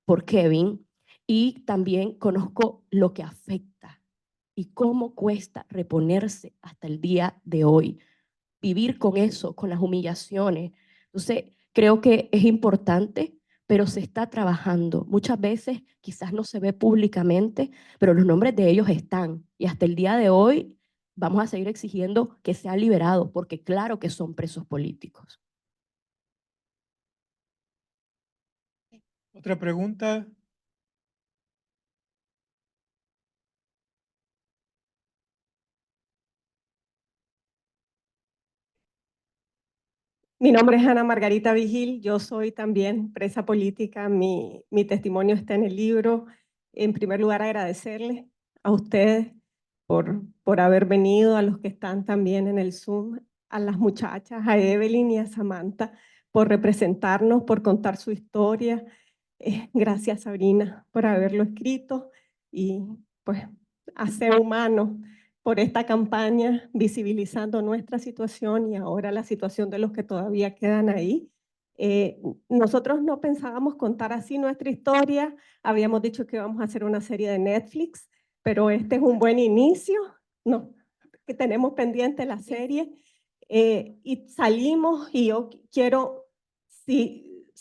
[SPEAKER 9] por Kevin y también conozco lo que afecta y cómo cuesta reponerse hasta el día de hoy. Vivir con eso, con las humillaciones. Entonces, creo que es importante, pero se está trabajando. Muchas veces quizás no se ve públicamente, pero los nombres de ellos están. Y hasta el día de hoy vamos a seguir exigiendo que sean liberados, porque claro que son presos políticos.
[SPEAKER 1] Otra pregunta.
[SPEAKER 11] Mi nombre es Ana Margarita Vigil, yo soy también presa política, mi testimonio está en el libro. En primer lugar, agradecerles a ustedes por haber venido, a los que están también en el Zoom, a las muchachas, a Evelyn y a Samantha, por representarnos, por contar su historia. Gracias, Sabrina, por haberlo escrito y pues a Ser Humano por esta campaña visibilizando nuestra situación y ahora la situación de los que todavía quedan ahí. Nosotros no pensábamos contar así nuestra historia, habíamos dicho que íbamos a hacer una serie de Netflix, pero este es un buen inicio, no, que tenemos pendiente la serie, y salimos y yo quiero, si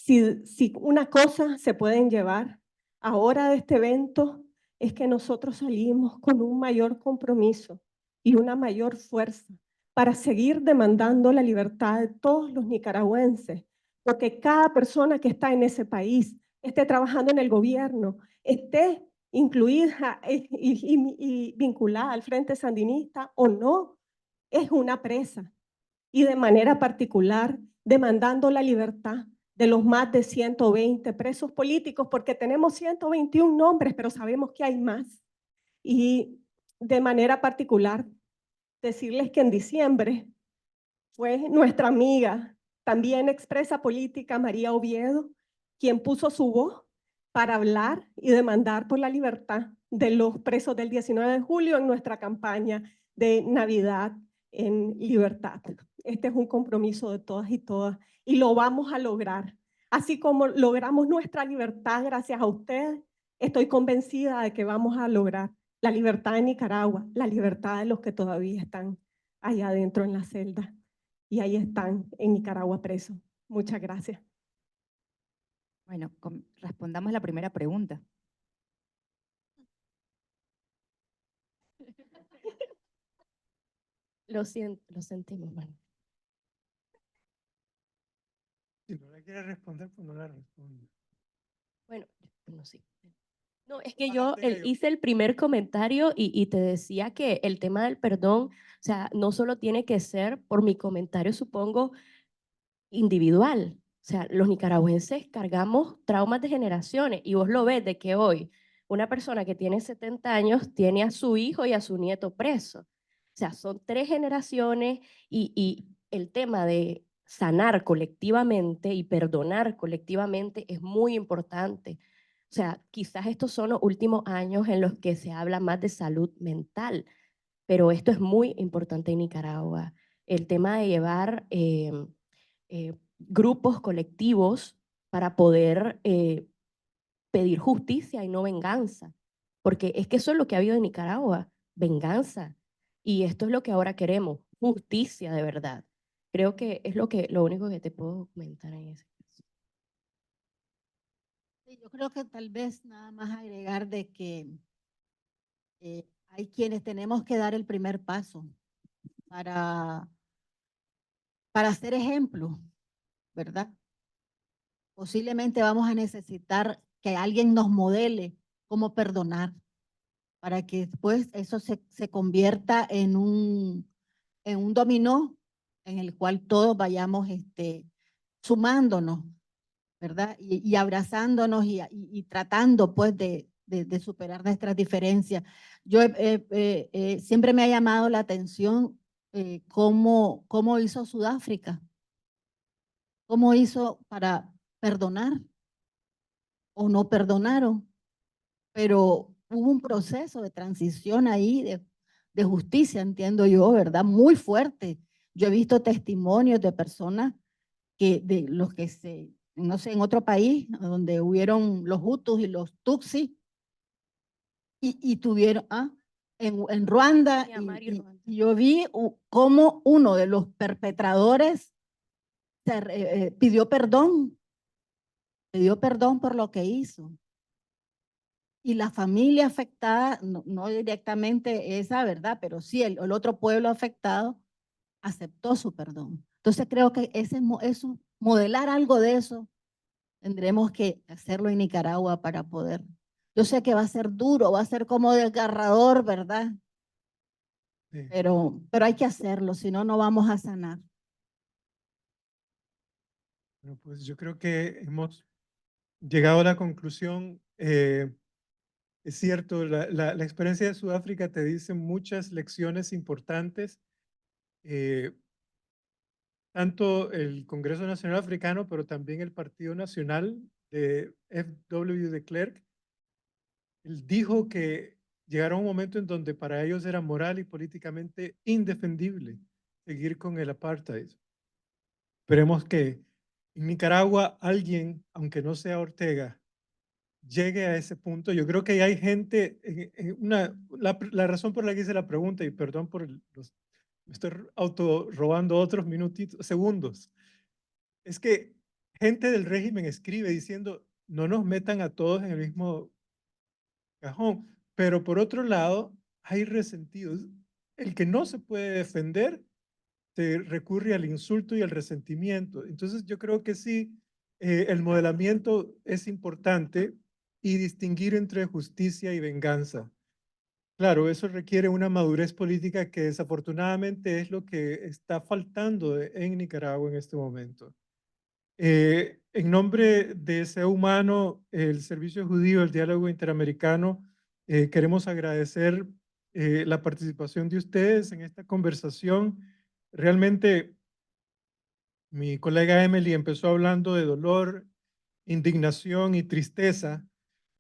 [SPEAKER 11] una cosa se pueden llevar ahora de este evento, es que nosotros salimos con un mayor compromiso y una mayor fuerza para seguir demandando la libertad de todos los nicaragüenses, porque cada persona que está en ese país, esté trabajando en el gobierno, esté incluida y vinculada al Frente Sandinista o no, es una presa. Y de manera particular, demandando la libertad de los más de 120 presos políticos, porque tenemos 121 nombres, pero sabemos que hay más. Y de manera particular, decirles que en diciembre fue nuestra amiga, también expresa política, María Oviedo, quien puso su voz para hablar y demandar por la libertad de los presos del 19 de julio en nuestra campaña de Navidad en libertad. Este es un compromiso de todas y todas y lo vamos a lograr. Así como logramos nuestra libertad gracias a ustedes, estoy convencida de que vamos a lograr la libertad de Nicaragua, la libertad de los que todavía están allá adentro en la celda y ahí están en Nicaragua presos. Muchas gracias.
[SPEAKER 7] Bueno, respondamos la primera pregunta.
[SPEAKER 9] Lo siento, lo sentimos, bueno.
[SPEAKER 1] Si no la quiere responder, pues no la responde.
[SPEAKER 9] Bueno, no sé. No, es que yo hice el primer comentario y te decía que el tema del perdón, o sea, no solo tiene que ser por mi comentario, supongo, individual. O sea, los nicaragüenses cargamos traumas de generaciones y vos lo ves de que hoy una persona que tiene 70 años tiene a su hijo y a su nieto preso. O sea, son 3 generaciones y el tema de sanar colectivamente y perdonar colectivamente es muy importante. O sea, quizás estos son los últimos años en los que se habla más de salud mental, pero esto es muy importante en Nicaragua. El tema de llevar grupos colectivos para poder pedir justicia y no venganza, porque es que eso es lo que ha habido en Nicaragua, venganza. Y esto es lo que ahora queremos, justicia de verdad. Creo que es lo único que te puedo comentar en ese caso.
[SPEAKER 8] Sí, yo creo que tal vez nada más agregar de que hay quienes tenemos que dar el primer paso para ser ejemplo, ¿verdad? Posiblemente vamos a necesitar que alguien nos modele cómo perdonar para que después eso se convierta en un dominó en el cual todos vayamos sumándonos, ¿verdad? Y abrazándonos y tratando pues de superar nuestras diferencias. Yo siempre me ha llamado la atención cómo hizo Sudáfrica, cómo hizo para perdonar o no perdonaron, pero hubo un proceso de transición ahí, de justicia, entiendo yo, ¿verdad? Muy fuerte. Yo he visto testimonios de personas de los que no sé, en otro país, donde hubieron los Hutus y los Tutsis, y tuvieron, en Ruanda, y yo vi cómo uno de los perpetradores pidió perdón por lo que hizo. Y la familia afectada, no directamente esa, ¿verdad? Pero sí, el otro pueblo afectado aceptó su perdón. Entonces creo que eso, modelar algo de eso, tendremos que hacerlo en Nicaragua para poder. Yo sé que va a ser duro, va a ser como desgarrador, ¿verdad?
[SPEAKER 1] Sí.
[SPEAKER 8] Pero hay que hacerlo, si no, no vamos a sanar.
[SPEAKER 1] Bueno, pues yo creo que hemos llegado a la conclusión. Es cierto, la experiencia de Sudáfrica te dice muchas lecciones importantes. Tanto el Congreso Nacional Africano, pero también el Partido Nacional de F.W. de Klerk, él dijo que llegaron un momento en donde para ellos era moral y políticamente indefendible seguir con el apartheid. Esperemos que en Nicaragua alguien, aunque no sea Ortega, llegue a ese punto. Yo creo que hay gente, la razón por la que hice la pregunta, y perdón por me estoy robando otros minutitos, segundos, es que gente del régimen escribe diciendo, no nos metan a todos en el mismo cajón, pero por otro lado, hay resentidos. El que no se puede defender, se recurre al insulto y al resentimiento. Entonces yo creo que sí, el modelamiento es importante y distinguir entre justicia y venganza. Claro, eso requiere una madurez política que desafortunadamente es lo que está faltando en Nicaragua en este momento. En nombre de ese humano, el Servicio Judío, el Diálogo Interamericano, queremos agradecer la participación de ustedes en esta conversación. Realmente, mi colega Emily empezó hablando de dolor, indignación y tristeza,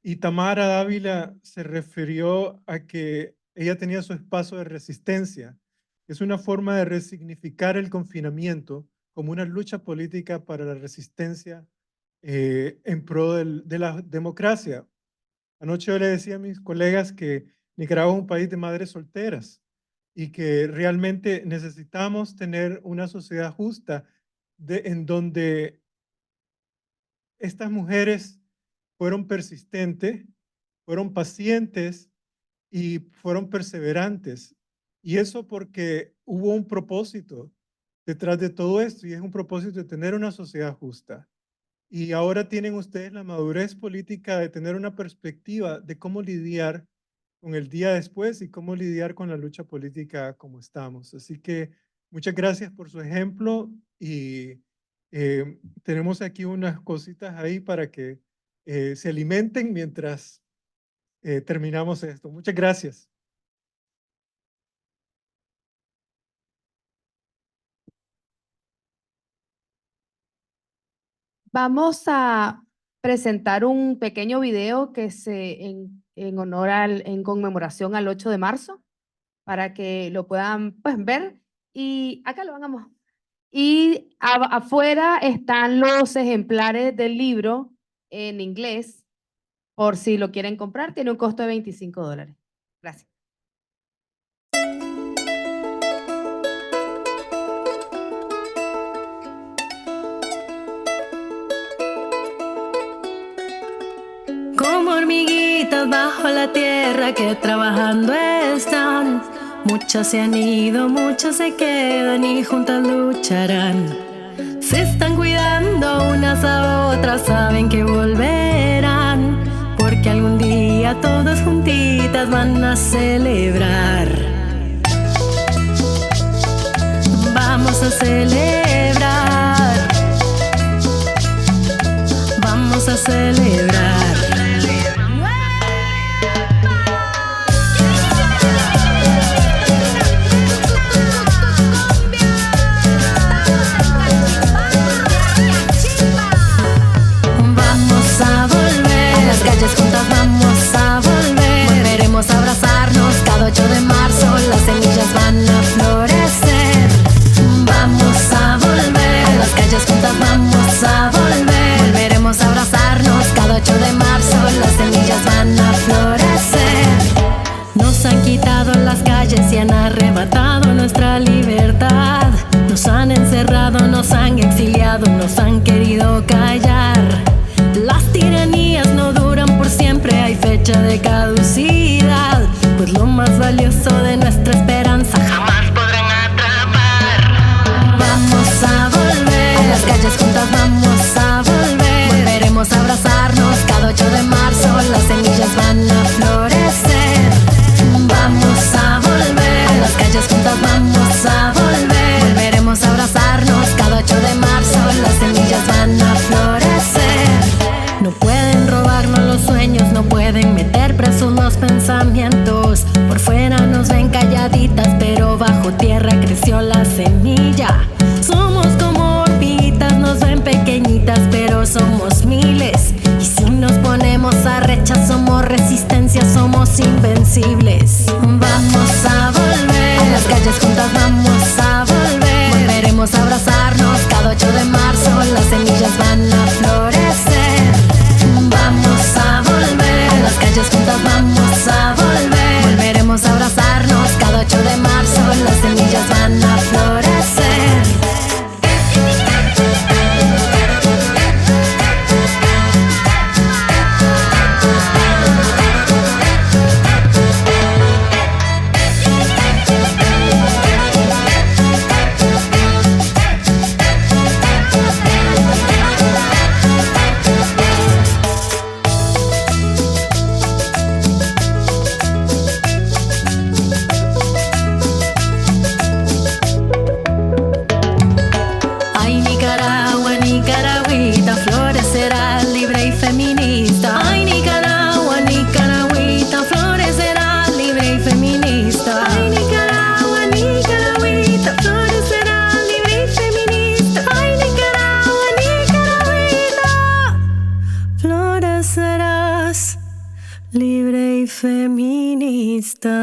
[SPEAKER 1] y Tamara Dávila se refirió a que ella tenía su espacio de resistencia. Es una forma de resignificar el confinamiento como una lucha política para la resistencia en pro de la democracia. Anoche yo le decía a mis colegas que Nicaragua es un país de madres solteras y que realmente necesitamos tener una sociedad justa en donde estas mujeres fueron persistentes, fueron pacientes y fueron perseverantes. Y eso porque hubo un propósito detrás de todo esto, y es un propósito de tener una sociedad justa. Y ahora tienen ustedes la madurez política de tener una perspectiva de cómo lidiar con el día después y cómo lidiar con la lucha política como estamos. Así que muchas gracias por su ejemplo, y tenemos aquí unas cositas ahí para que se alimenten mientras terminamos esto. Muchas gracias.
[SPEAKER 2] Vamos a presentar un pequeño video que en honor en conmemoración al 8 de marzo, para que lo puedan pues, ver. Y acá lo vamos. Y afuera están los ejemplares del libro en inglés, por si lo quieren comprar. Tiene un costo de $25. Gracias.
[SPEAKER 12] Como hormiguitas bajo la tierra que trabajando están. Muchas se han ido, muchas se quedan y juntas lucharán. Se están cuidando unas a otras, saben que volverán, porque algún día todas juntitas van a celebrar. Vamos a celebrar. Vamos a celebrar. Juntas vamos a volver, volveremos a abrazarnos cada 8 de marzo, las semillas van a florecer. Vamos a volver, a las calles juntas vamos a volver, volveremos a abrazarnos cada 8 de marzo, las semillas van a florecer. Nos han quitado las calles y han arrebatado nuestra libertad, nos han encerrado, nos han exiliado. pasado nos han querido callar. Las tiranías no duran por siempre, hay fecha de caducidad. Pues lo más valioso de nuestra esperanza jamás podrán atrapar. Vamos a volver, a las calles juntas vamos a volver. Volveremos a abrazarnos cada 8 de marzo, las semillas van a florecer. Vamos a volver, a las calles juntas vamos a volver. Volveremos a abrazarnos cada 8 de marzo, las semillas van a florecer. No pueden robarnos los sueños, no pueden meter presos los pensamientos. Por fuera nos ven calladitas, pero bajo tierra creció la semilla. Somos como hormiguitas, nos ven pequeñitas, pero somos miles. Y si nos ponemos a rechazar, somos resistencia, somos invencibles. Vamos a volver, a las calles juntas vamos a volver. Volveremos a abrazarnos cada 8 de marzo, las semillas van a florecer. Vamos a volver, a las calles juntas vamos a volver. Volveremos a abrazarnos cada 8 de marzo, las semillas van a florecer. Ay, Nicaragua, Nicaragüita, florecerá libre y feminista. Ay, Nicaragua, Nicaragüita, florecerá libre y feminista. Ay, Nicaragua, Nicaragüita, florecerá libre y feminista. Ay, Nicaragua, Nicaragüita, florecerás libre y feminista.